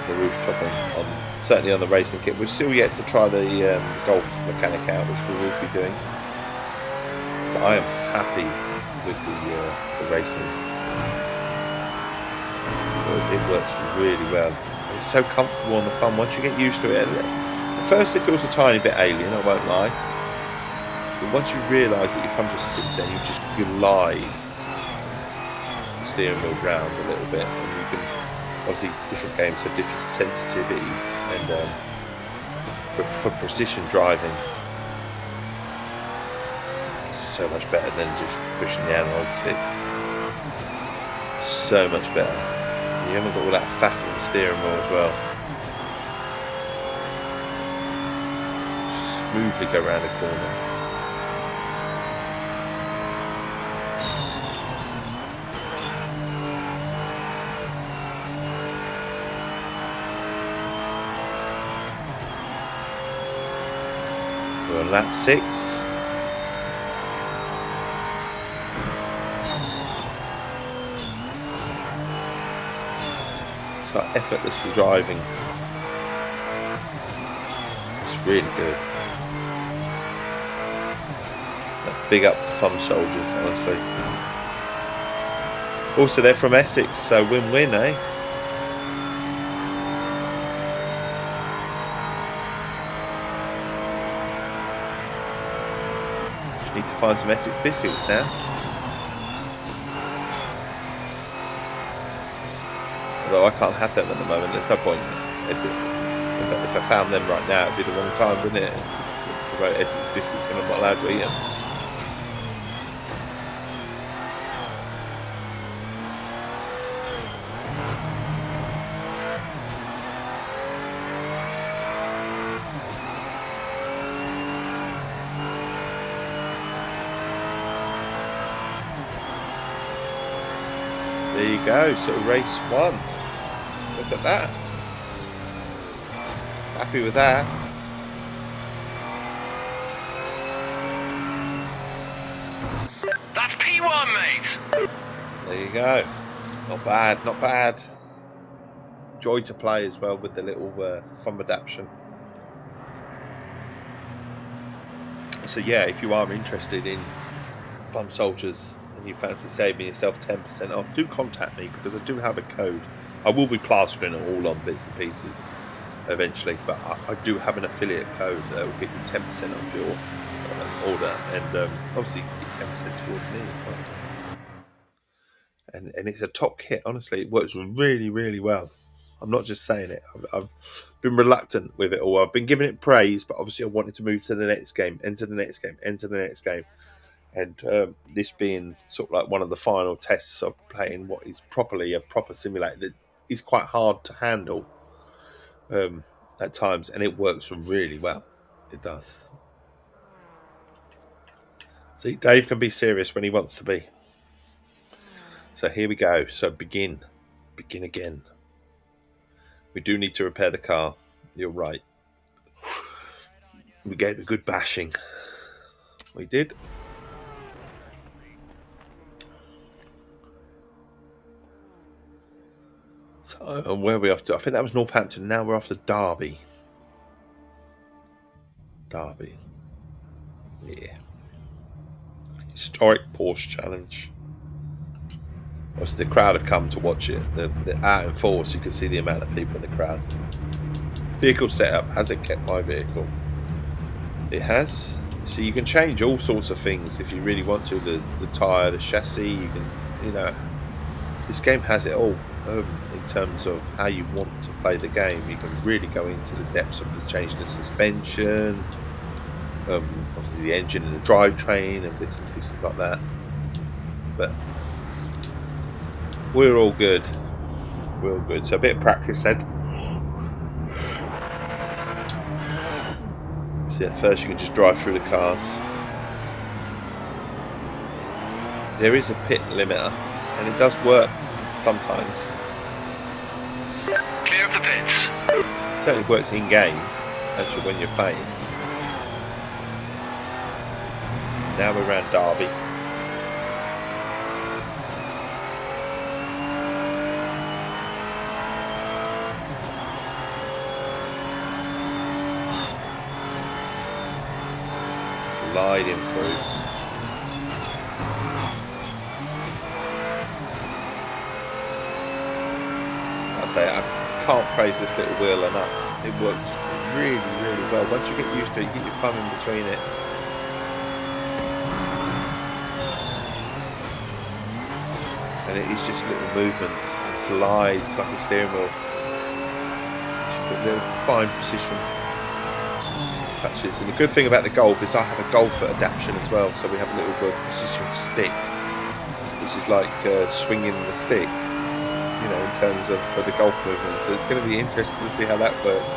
the rooftop on certainly on the racing kit. We've still yet to try the golf mechanic out, which we will be doing. But I am happy with the racing. It works really well. It's so comfortable and the fun once you get used to it. At first it feels a tiny bit alien, I won't lie. But once you realise that your thumb just sits there and you just glide the steering wheel round a little bit, and you can obviously different games have different sensitivities, and but for precision driving it's so much better than just pushing the analog stick. So much better. And you haven't got all that fat on the steering wheel as well. Just smoothly go around the corner. We're on lap 6. It's like effortless driving. It's really good. Big up to Thumb Soldiers, honestly. Also, they're from Essex, so win-win, eh? Need to find some Essex biscuits now. Although I can't have them at the moment, there's no point, is it? If I found them right now, it'd be the wrong time, wouldn't it? About Essex biscuits when I'm not allowed to eat them. There you go, so race 1. Look at that. Happy with that. That's P1, mate. There you go. Not bad, not bad. Joy to play as well with the little thumb adaptation. So yeah, if you are interested in Thumb Soldiers and you fancy saving yourself 10% off, do contact me because I do have a code. I will be plastering it all on bits and pieces eventually, but I do have an affiliate code that will get you 10% off your order, and obviously you get 10% towards me as well. And it's a top kit, honestly. It works really, really well. I'm not just saying it. I've been reluctant with it all. I've been giving it praise, but obviously I wanted to move to the next game, enter the next game, enter the next game. And this being sort of like one of the final tests of playing what is properly a proper simulator that is quite hard to handle at times, and it works really well. It does. See, Dave can be serious when he wants to be. So here we go. So begin again. We do need to repair the car. You're right. We gave a good bashing. We did. So where are we off to? I think that was Northampton. Now we're off to Derby. Derby. Yeah. Historic Porsche Challenge. Obviously, the crowd have come to watch it. They're out in force. You can see the amount of people in the crowd. Vehicle setup. Has it kept my vehicle? It has. So you can change all sorts of things if you really want to. The tyre, the chassis. You can, you know, this game has it all. In terms of how you want to play the game, you can really go into the depths of just changing the suspension, obviously the engine and the drivetrain and bits and pieces like that. But we're all good. We're all good. So a bit of practice then. So at first you can just drive through the cars. There is a pit limiter, and it does work sometimes. Clear of the pits. It certainly works in game, actually, when you're playing. Now we're around Derby. Gliding through. I can't praise this little wheel enough. It works really, really well. Once you get used to it, you get your thumb in between it. And it is just little movements, glides like a steering wheel. Just put little fine precision touches. And the good thing about the Golf is I have a Golf adaptation as well, so we have a little precision stick, which is like swinging the stick. You know, in terms of for the Golf movement, so it's going to be interesting to see how that works.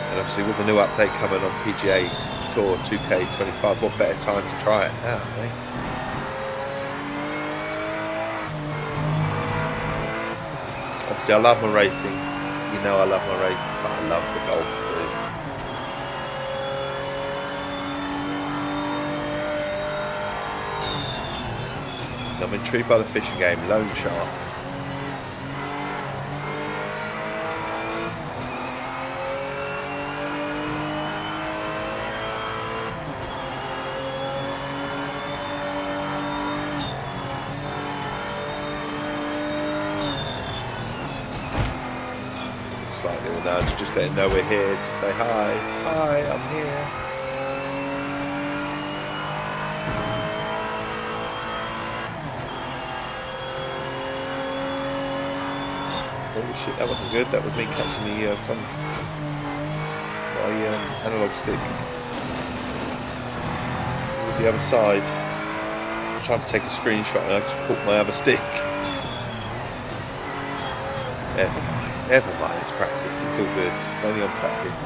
And obviously, with the new update coming on PGA Tour 2K25, what better time to try it now, eh? Obviously, I love my racing. You know, I love my racing, but I love the Golf too. I'm intrigued by the fishing game, Loan Shark. Slight little nudge, just letting know we're here, just say hi, I'm here. Oh shit, that wasn't good. That was me catching the front my analog stick with the other side. I was trying to take a screenshot and I just caught my other stick. Never mind, it's practice. It's all good. It's only on practice.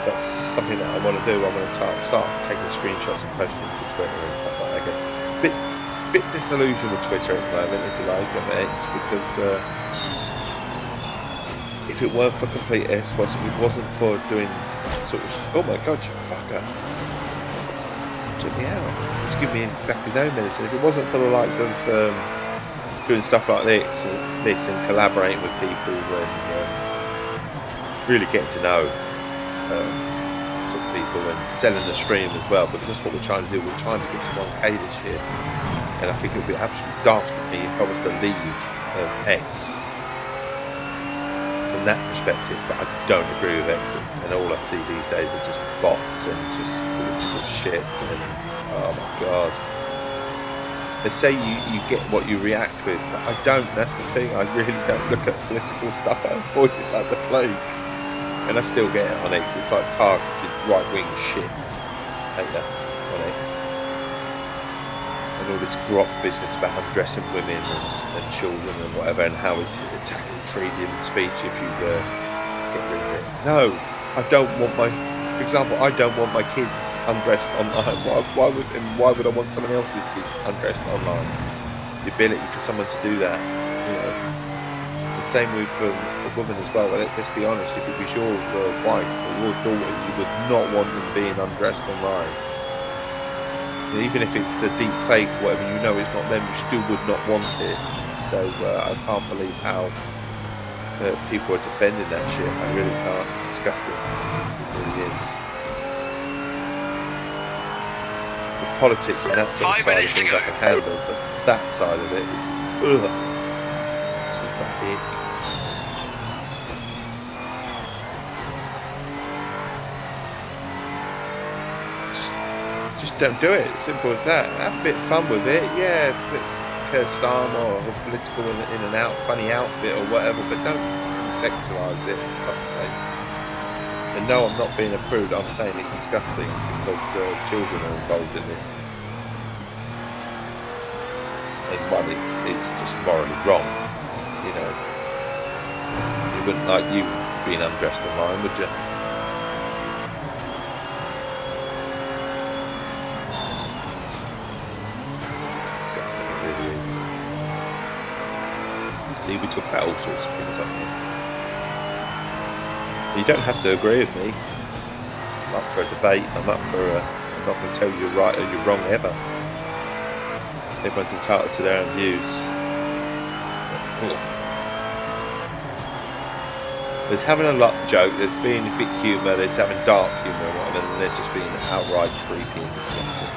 So that's something that I want to do. I want to start taking screenshots and posting them to Twitter and stuff like that. I get a bit disillusioned with Twitter at the moment, if you like, of X, because if it weren't for complete Xbox, if it wasn't for doing sort of, oh my god, you fucker, took me out. Just give me back his own medicine. If it wasn't for the likes of doing stuff like this and collaborating with people and really getting to know sort of people and selling the stream as well, because that's what we're trying to do. We're trying to get to 1K this year, and I think it would be absolutely daft of me if I was to leave X from that perspective. But I don't agree with X, and all I see these days are just bots and just political shit, and oh my god. They say you get what you react with, but I don't. That's the thing. I really don't look at political stuff. I avoid it like the plague. And I still get it on X. It's like targeted right-wing shit. Hate that on X. And all this grok business about undressing women and children and whatever, and how it's attacking freedom of speech if you get rid of it. No, I don't want for example, I don't want my kids undressed online. Why would I want someone else's kids undressed online? The ability for someone to do that, you know. The same with a woman as well. Let's be honest, if it was your wife or your daughter, you would not want them being undressed online. And even if it's a deep fake, whatever, you know it's not them, you still would not want it. So I can't believe how people are defending that shit. I really can't. It's disgusting. It really is. The politics and that sort of side of things I can handle, but that side of it is just ugh. It's all that ick. Just don't do it. It's simple as that. Have a bit of fun with it. Yeah, Keir Starmer or a political in and out funny outfit or whatever, but don't secularize it, for fuck's sake. And no, I'm not being a prude. I'm saying it's disgusting because children are involved in this, and one, it's just morally wrong. You know, you wouldn't like you being undressed online, would you? We talk about all sorts of things up here. You don't have to agree with me. I'm up for a debate. I'm not going to tell you you're right or you're wrong ever. Everyone's entitled to their own views. There's having a lot joke. There's being a bit humour. There's having dark humour and whatever. And there's just being outright creepy and disgusting.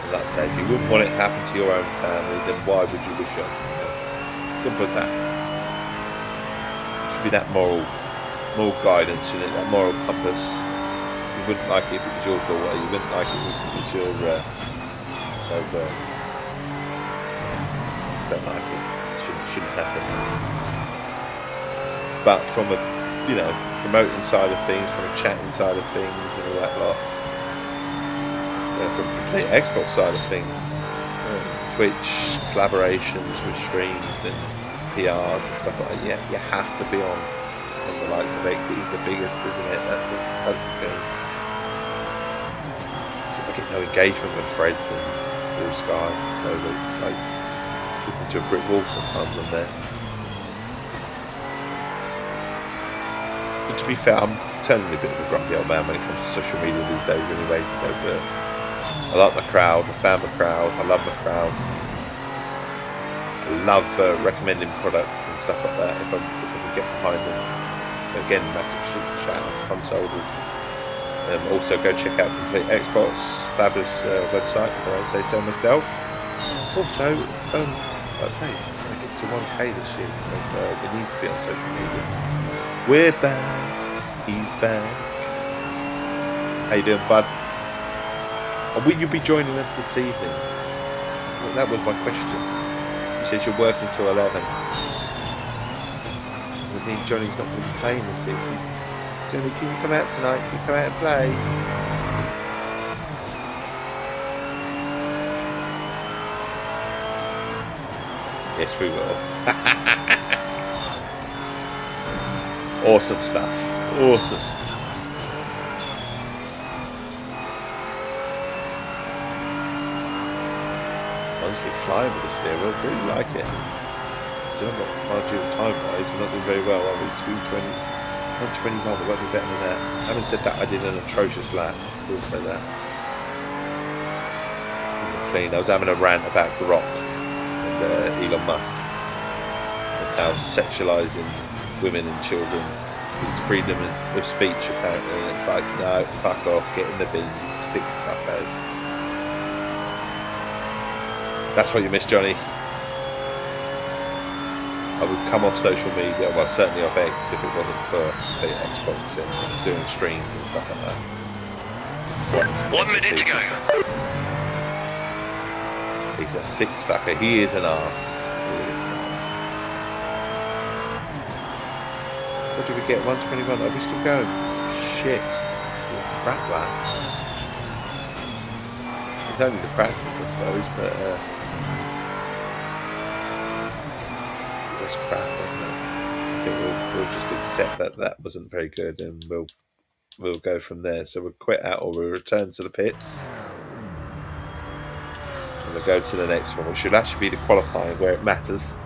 Like I say, if you wouldn't want it to happen to your own family, then why would you wish it on someone else? Simple as that. It should be that moral guidance, you know, that moral compass. You wouldn't like it if it was your daughter, you wouldn't like it if it was your don't like it. Shouldn't happen. But from a promoting side of things, from a chatting side of things and all that lot. From the complete Xbox side of things, Twitch collaborations with streams and PRs and stuff like that. Yeah, you have to be on the likes of X. It is the biggest, isn't it? That's the thing. I get no engagement with Threads and Blue Sky, so it's like talking to a brick wall sometimes on there. But to be fair, I'm turning a bit of a grumpy old man when it comes to social media these days anyway, so I like my crowd, I found my crowd, I love my crowd. I love recommending products and stuff like that if I can get behind them. So again, massive shout out to Fun Soldiers. Also go check out Complete Xbox, fabulous website, if I say so myself. Also, like I say, I get to 1K this year, so we need to be on social media. We're back, he's back. How you doing, bud? Or will you be joining us this evening? Well, that was my question. You said you're working till 11. I mean, Johnny's not going to be playing this evening. Johnny, can you come out tonight? Can you come out and play? Yes, we will. Awesome stuff. Awesome stuff. Honestly, flying with the steering wheel, really like it. So I'm not mind you time-wise, we're not doing very well, are we? 220, 121, we won't be better than that. Having said that, I did an atrocious lap. I will say that. It wasn't clean. I was having a rant about Grok and Elon Musk and how sexualising women and children is freedom of speech, apparently. And it's like, no, fuck off, get in the bin, sick fuck out. That's what you miss, Johnny. I would come off social media, well, certainly off X, if it wasn't for the Xbox and doing streams and stuff like that. 1 minute to go. He's a six fucker. He is an arse. He is an arse. What did we get? 121. Are we still going? Shit. Crap that. It's only the practice, I suppose, but it was crap, wasn't it? I think we'll just accept that that wasn't very good, and we'll go from there. So we'll quit out or we'll return to the pits. And we'll go to the next one, which should actually be the qualifying where it matters.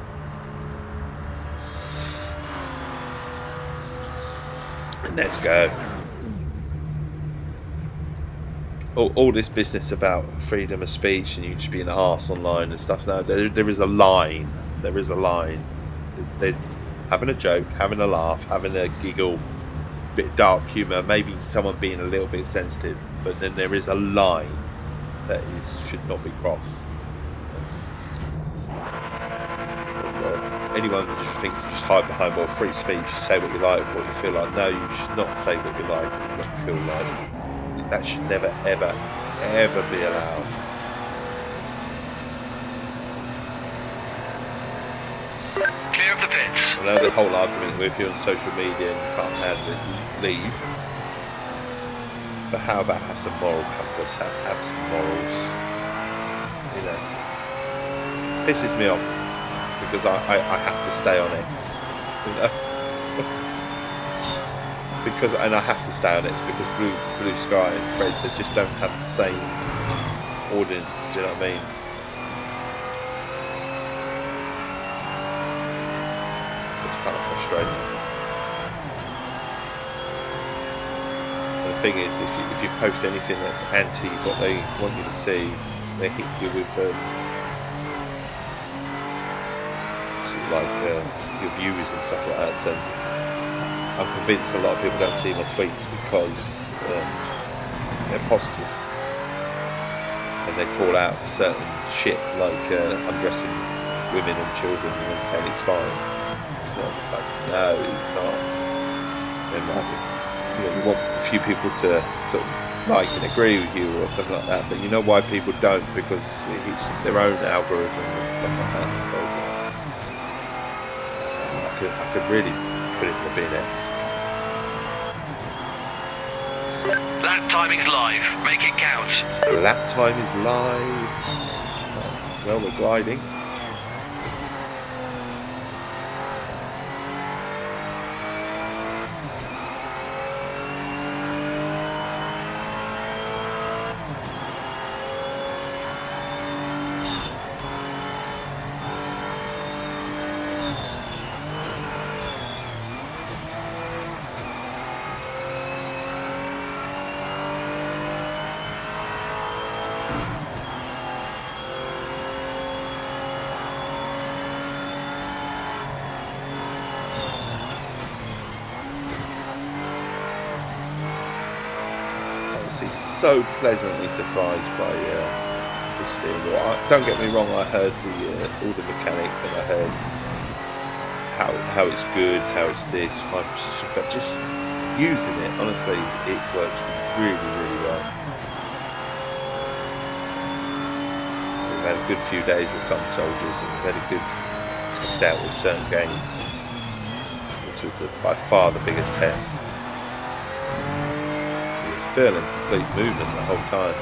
And let's go. All this business about freedom of speech and you just being an arse online and stuff. No, there is a line. There is a line. There's having a joke, having a laugh, having a giggle, bit of dark humour, maybe someone being a little bit sensitive, but then there is a line that should not be crossed. Anyone who just thinks to just hide behind, well, free speech, say what you like, what you feel like. No, you should not say what you like, what you feel like. That should never, ever, ever be allowed. Clear of the pits. I know the whole argument with you on social media and you can't handle it, you leave. But how about have some moral compass, have some morals? You know, pisses me off because I have to stay on X. You know? And I have to stay on X because Blue Sky and Threads, they just don't have the same audience. Do you know what I mean? So it's kind of frustrating. And the thing is, if you post anything that's anti what they want you to see, they hit you with sort of like your views and stuff like that. So I'm convinced a lot of people don't see my tweets because they're positive and they call out certain shit like undressing women and children and then saying it's fine. You know, it's like, no, it's not. You want a few people to sort of like and agree with you or something like that, but you know why people don't? Because it's their own algorithm and stuff like that. So I could really put it in the bin X. Lap timing's live. Make it count. Lap time is live. Well, we're gliding. So pleasantly surprised by the steering wheel. Don't get me wrong, I heard all the mechanics and I heard how it's good, how it's this, fine precision, but just using it, honestly, it works really, really well. We've had a good few days with Fun Soldiers and we've had a good test out with certain games. This was by far the biggest test. Feeling complete movement the whole time.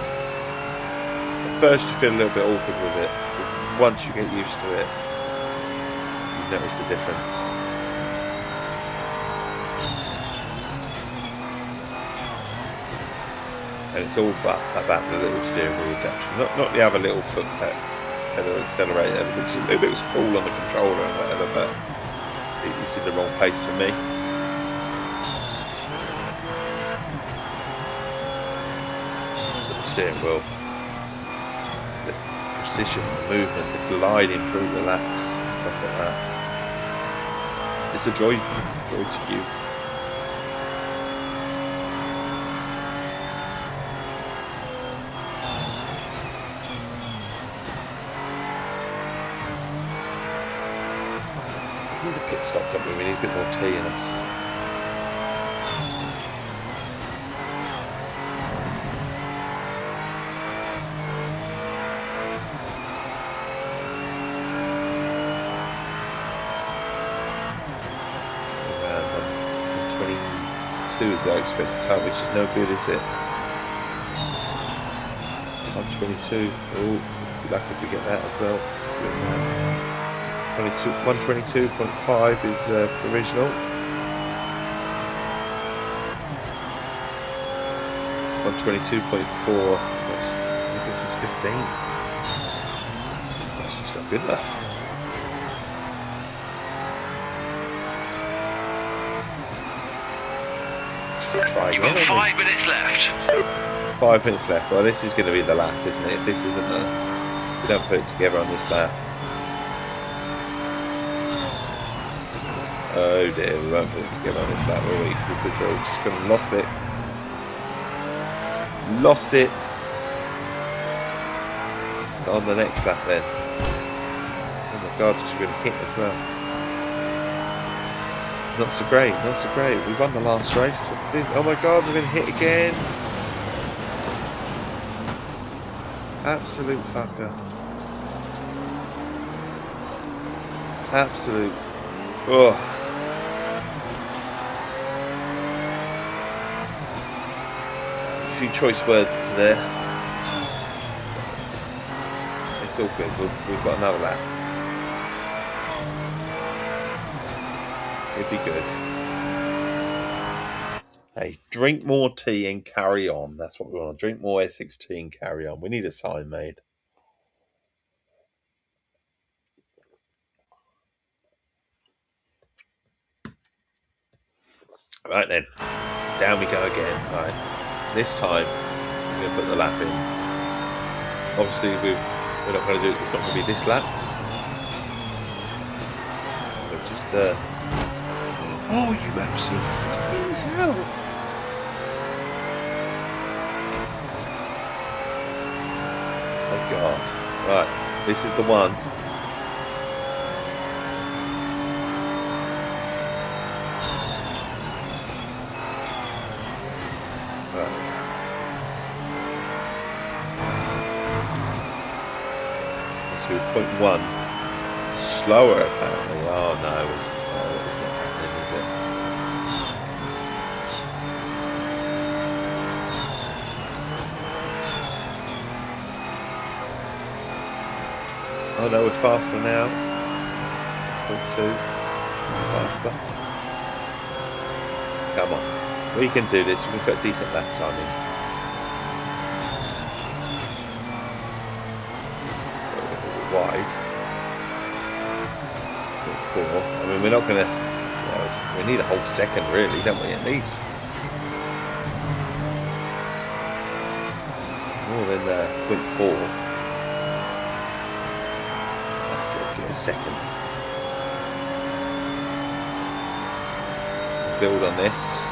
At first you feel a little bit awkward with it, but once you get used to it, you notice the difference. And it's all about the little steering wheel adaptation, not the other little foot pedal accelerator, which it looks cool on the controller and whatever, but it's in the wrong place for me. Steering wheel, the precision, the movement, the gliding through the laps, stuff like that. It's a joy to use. We need a pit stop, don't we? We need a bit more tea in us. is our expected time, which is no good, is it? 122. Oh, be lucky if we get that as well. Doing that. 122.5 is provisional. 122.4. This is 15. That's just not good enough. Try You've again, got haven't 5 minutes left. we? 5 minutes left. Well, this is going to be the lap, isn't it? If this isn't we don't put it together on this lap. Oh dear, we won't put it together on this lap, will we? Because we're just going to lost it. Lost it. So on the next lap then. Oh my god, she's going to hit as well. Not so great, not so great. We won the last race. Oh my god, we're going to hit again. Absolute fucker. Absolute. Oh. A few choice words there. It's all good. We've got another lap. It'd be good. Hey, drink more tea and carry on. That's what we want. Drink more Essex tea and carry on. We need a sign made. Right then. Down we go again. Right. This time, we're going to put the lap in. Obviously, we're not going to do it. It's not going to be this lap. But just, oh, you absolute fucking hell. Oh, God. Right. This is the one. Right. 2.1. Slower, apparently. Oh, no. It's not happening, is it? Oh no, we're faster now. 0.2. Faster. Come on. We can do this. We've got decent lap time in. A little bit wide. 0.4. I mean, we're not going to... we need a whole second, really, don't we, at least? More than 0.4. Get a second. Build on this.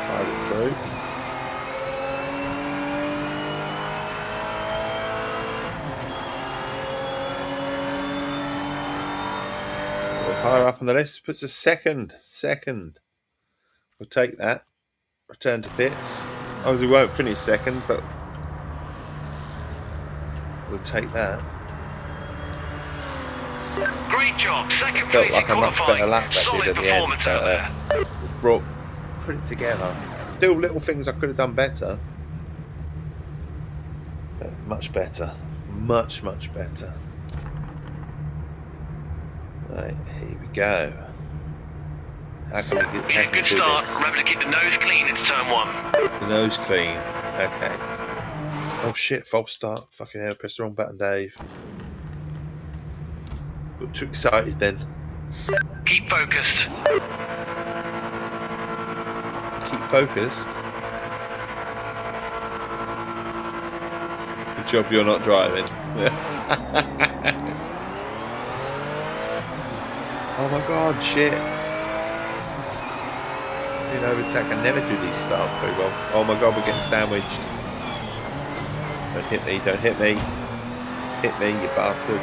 Fire it through. We're higher up on the list. Puts a second. We'll take that. Return to pits. Obviously, we won't finish second, but we'll take that. Great job. Second Felt place like in a much better qualifying. lap that Solid did at the end. performance out there. Put it together. Still little things I could have done better. But much better. Much better. Right, here we go. How can we Been a good do start. this? Remember to keep the nose clean into turn 1. The nose clean. Okay. Oh shit, false start. Fucking hell, pressed the wrong button, Dave. Got too excited then. Keep focused. Keep focused. Good job you're not driving. Oh my god, shit. Overtake. I never do these starts very well. Oh my god, we're getting sandwiched. Don't hit me, don't hit me. Hit me, you bastard.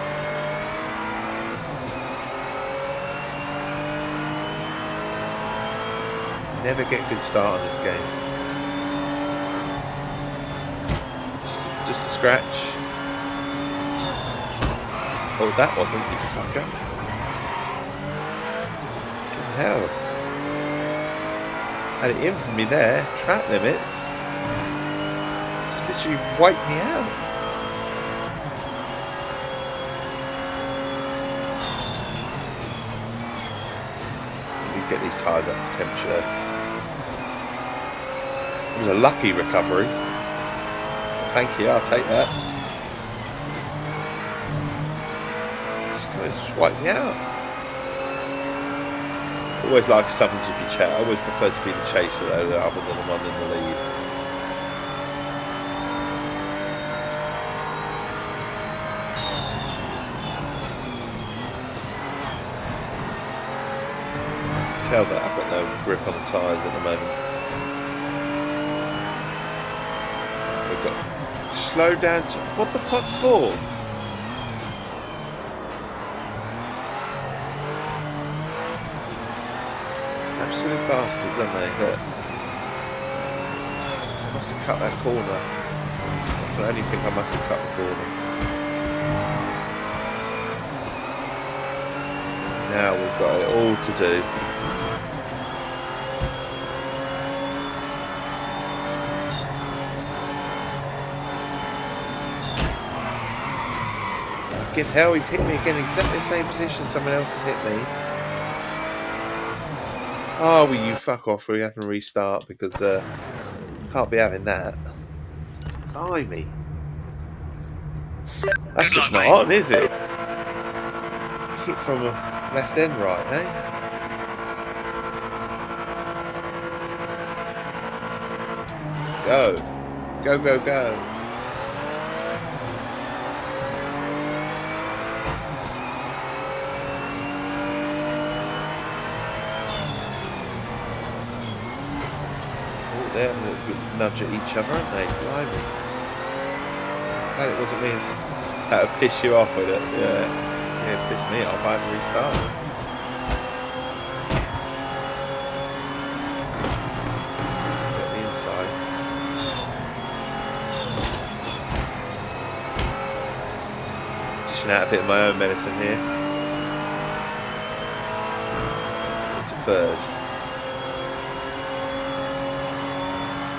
Never get a good start on this game. Just a scratch. Oh, that wasn't, you fucker. Good hell. Had it in for me there. Track limits. Just literally wiped me out. You get these tyres up to temperature. It was a lucky recovery. Thank you, I'll take that. Just wiped me out. Always like something to be chased. I always prefer to be the chaser though, other than the one in the lead. Tell that I've got no grip on the tyres at the moment. We've got slow down to what the fuck for? Absolute bastards, aren't they? That I must have cut that corner. I only think I must have cut the corner. Now we've got it all to do. Fucking hell, he's hit me again, exactly the same position someone else has hit me. Oh, will you fuck off? We have to restart because can't be having that. Blimey. That's just not on, is it? Hit from a left and right, eh? Go. Go, go, go. They're having a good nudge at each other, aren't they? Blimey. Glad it wasn't me. That'll piss you off with it. Yeah. Yeah, it pissed me off. I had to restart. Get the inside. Dishing out a bit of my own medicine here. Into third.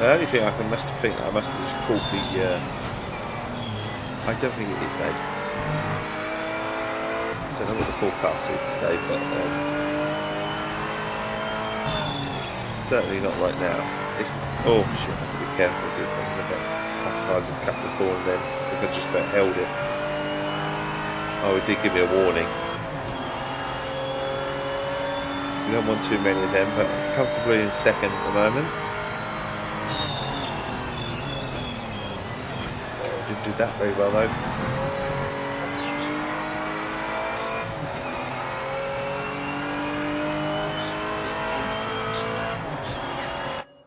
The only thing I must have think I must have just caught the. I don't think it is mate. I don't know what the forecast is today, but certainly not right now. It's oh shit! I have to be careful. I'm going to classify as a couple of corners then. I think I just about held it. Oh, it did give me a warning. We don't want too many of them, but comfortably in second at the moment. Didn't do that very well though.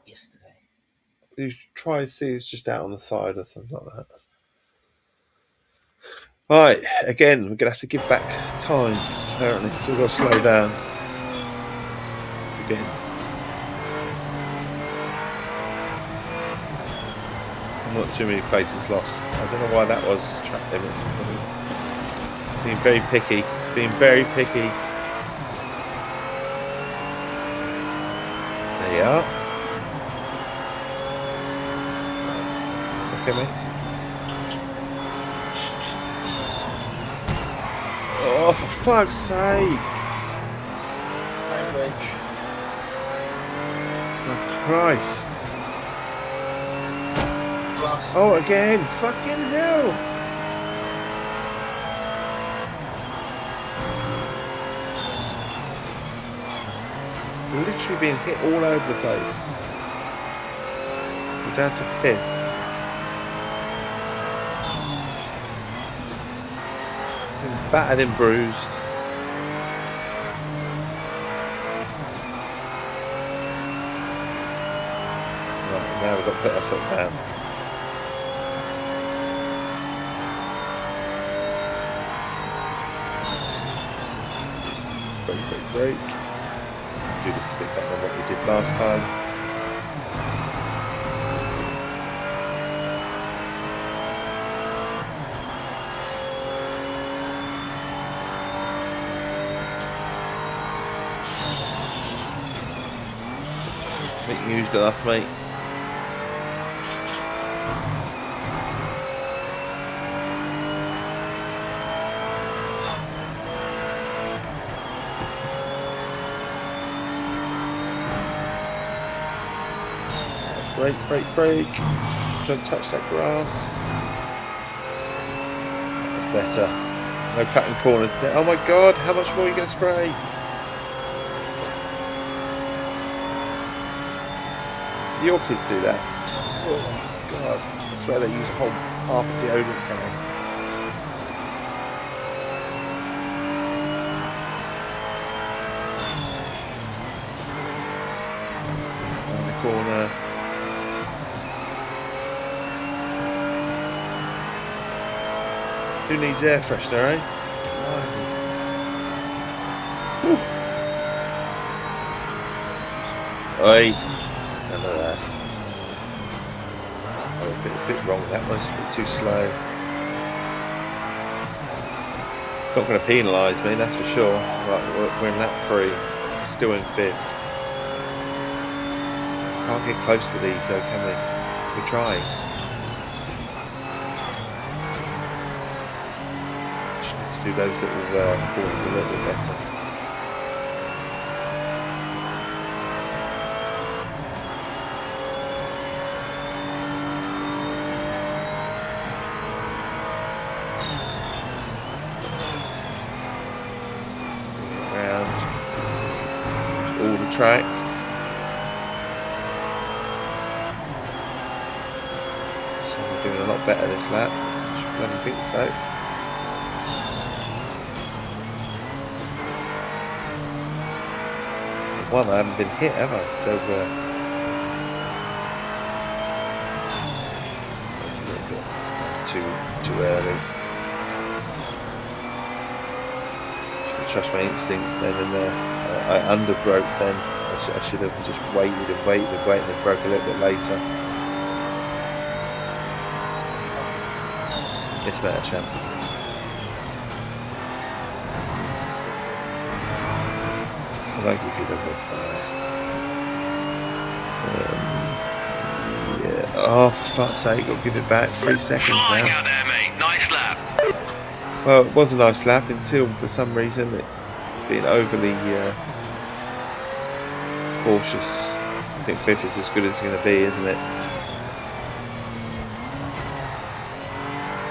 Yesterday. You try and see it's just out on the side or something like that. Right, again, we're going to have to give back time, apparently, so we've got to slow down. Again. Not too many places lost. I don't know why that was track limits or something. It's being very picky. It's being very picky. There you are. Look at me. Oh, for fuck's sake! Language. Oh, Christ. Oh, again! Fucking hell! Literally being hit all over the place. We're down to fifth. Been battered and bruised. Right, now we've got to put our foot down. Great. Do this a bit better than what we did last time. I think you used enough, mate. Brake. Don't touch that grass. That's better. No cutting corners there. Oh my god, how much more are you going to spray? The orchids do that. Oh my god. I swear they use a whole half a deodorant can. Around the corner. Who needs air freshener, eh? Oi, none of that. Oh, a bit wrong. That was a bit too slow. It's not going to penalise me, that's for sure. Right, we're in lap 3. Still in 5th. Can't get close to these though, can we? We're trying. Do those little corners a little bit better. Around all the track. So we're doing a lot better this lap. I don't think so. One, I haven't been hit, have I? So, a little bit too early. Should trust my instincts then, and I underbroke then. I should have just waited and broke a little bit later. It's better, champ. I give you the red fire. Yeah. Oh, for fuck's sake, I'll give it back. 3 seconds Flying now. out there, mate. Nice lap. Well, it was a nice lap until, for some reason, it's been overly cautious. I think 5th is as good as it's going to be, isn't it?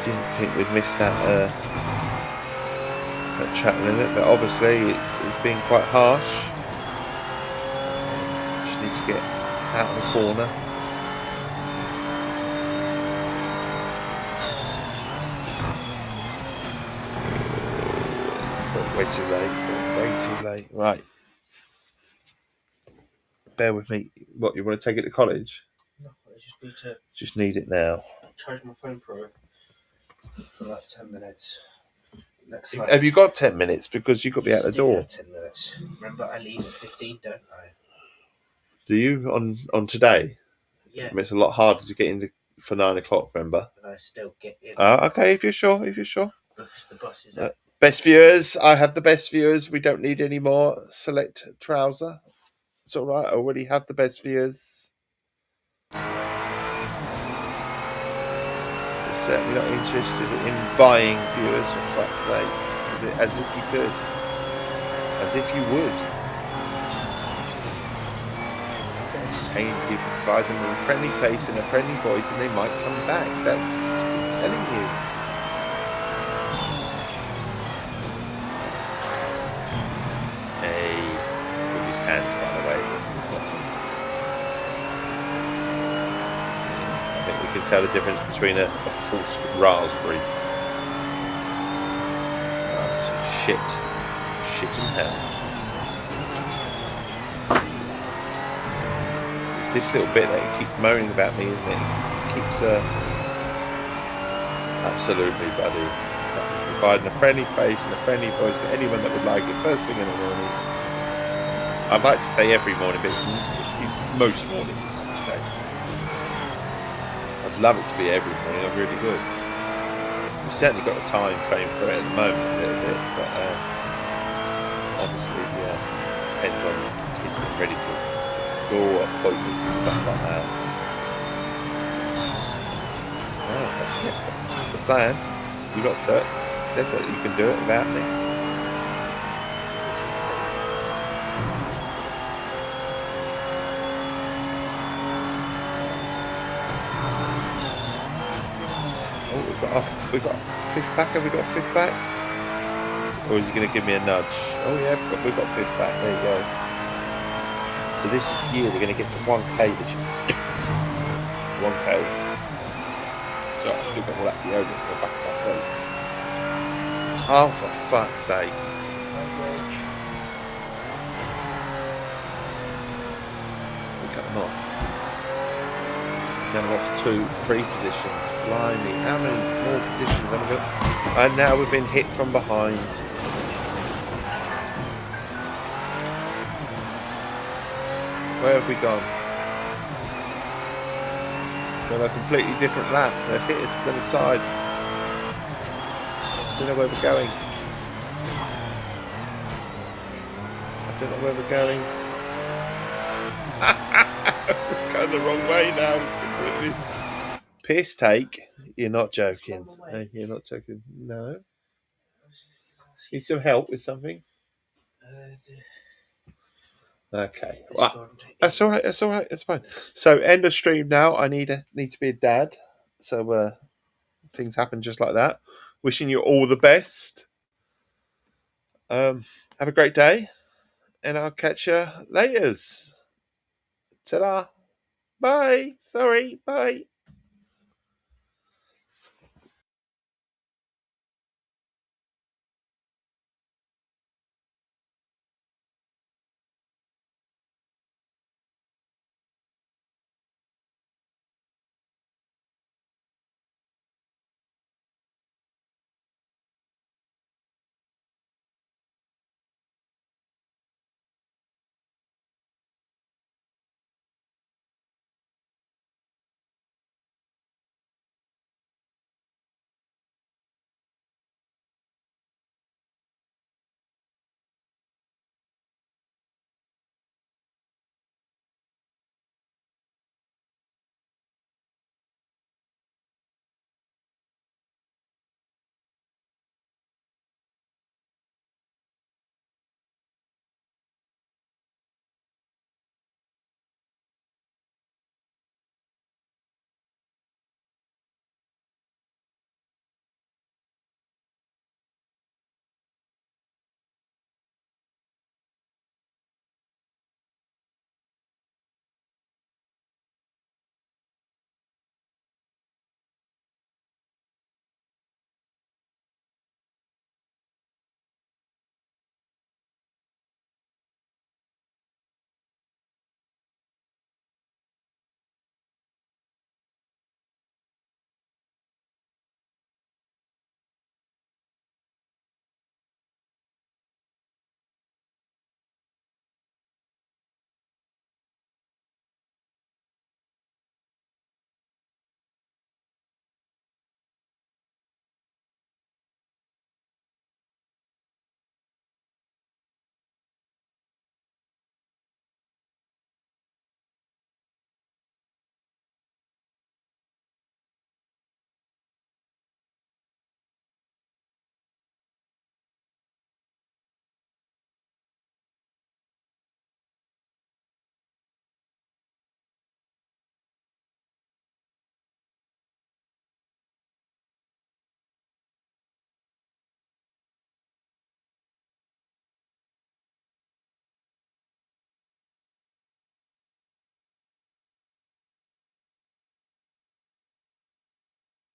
Didn't think we'd miss that track limit, but obviously it's been quite harsh. Just need to get out of the corner. Way too late. Right. Bear with me. What, you want to take it to college? No, I just need it now. Charge my phone for like 10 minutes. Have you got 10 minutes? Because you've got to be out the door. 10 minutes. Remember, I leave at 15, don't I? Do you on today? Yeah. I mean, it's a lot harder to get in for 9 o'clock. Remember? But I still get in. Okay, if you're sure. Because the bus is up. Best viewers. I have the best viewers. We don't need any more select trouser. It's all right. I already have the best viewers. Certainly not interested in buying viewers, for fuck's sake. As if you could. As if you would. To entertain people, provide them with a friendly face and a friendly voice, and they might come back. That's what I'm telling you. Hey, with his hands, by the way, wasn't the bottom. I think we can tell the difference between a false raspberry. Shit in hell. It's this little bit that you keep moaning about me, isn't it? It keeps absolutely, buddy. Providing a friendly face and a friendly voice to anyone that would like it first thing in the morning. I'd like to say every morning, but it's most mornings. So I'd love it to be every morning. I really would. We've certainly got a time frame for it at the moment, a little bit, but obviously depends on kids getting ready for it. So school appointments and stuff like that. Oh, that's it. That's the plan. You got to said that you can do it without me. Oh, we got fifth back. Have we got fifth back? Or is he going to give me a nudge? Oh yeah, we've got fifth back. There you go. So this year we're going to get to 1k this year. 1k. So I've still got all that deodorant in the back of my throat. Oh, for fuck's sake. We cut them off. Now lost 2 free positions. Blimey, how many more positions have we got? And now we've been hit from behind. Where have we gone? Got a completely different lap. They've hit us to the side. I don't know where we're going. I don't know where we're going. We're going the wrong way now. It's completely... Piss take? You're not joking. No, you're not joking. No. Need some help with something? Okay. Well, that's all right. That's all right. That's fine. So end of stream now. I need to be a dad. So things happen just like that. Wishing you all the best. Have a great day, and I'll catch you later. Ta-da. Bye. Sorry. Bye.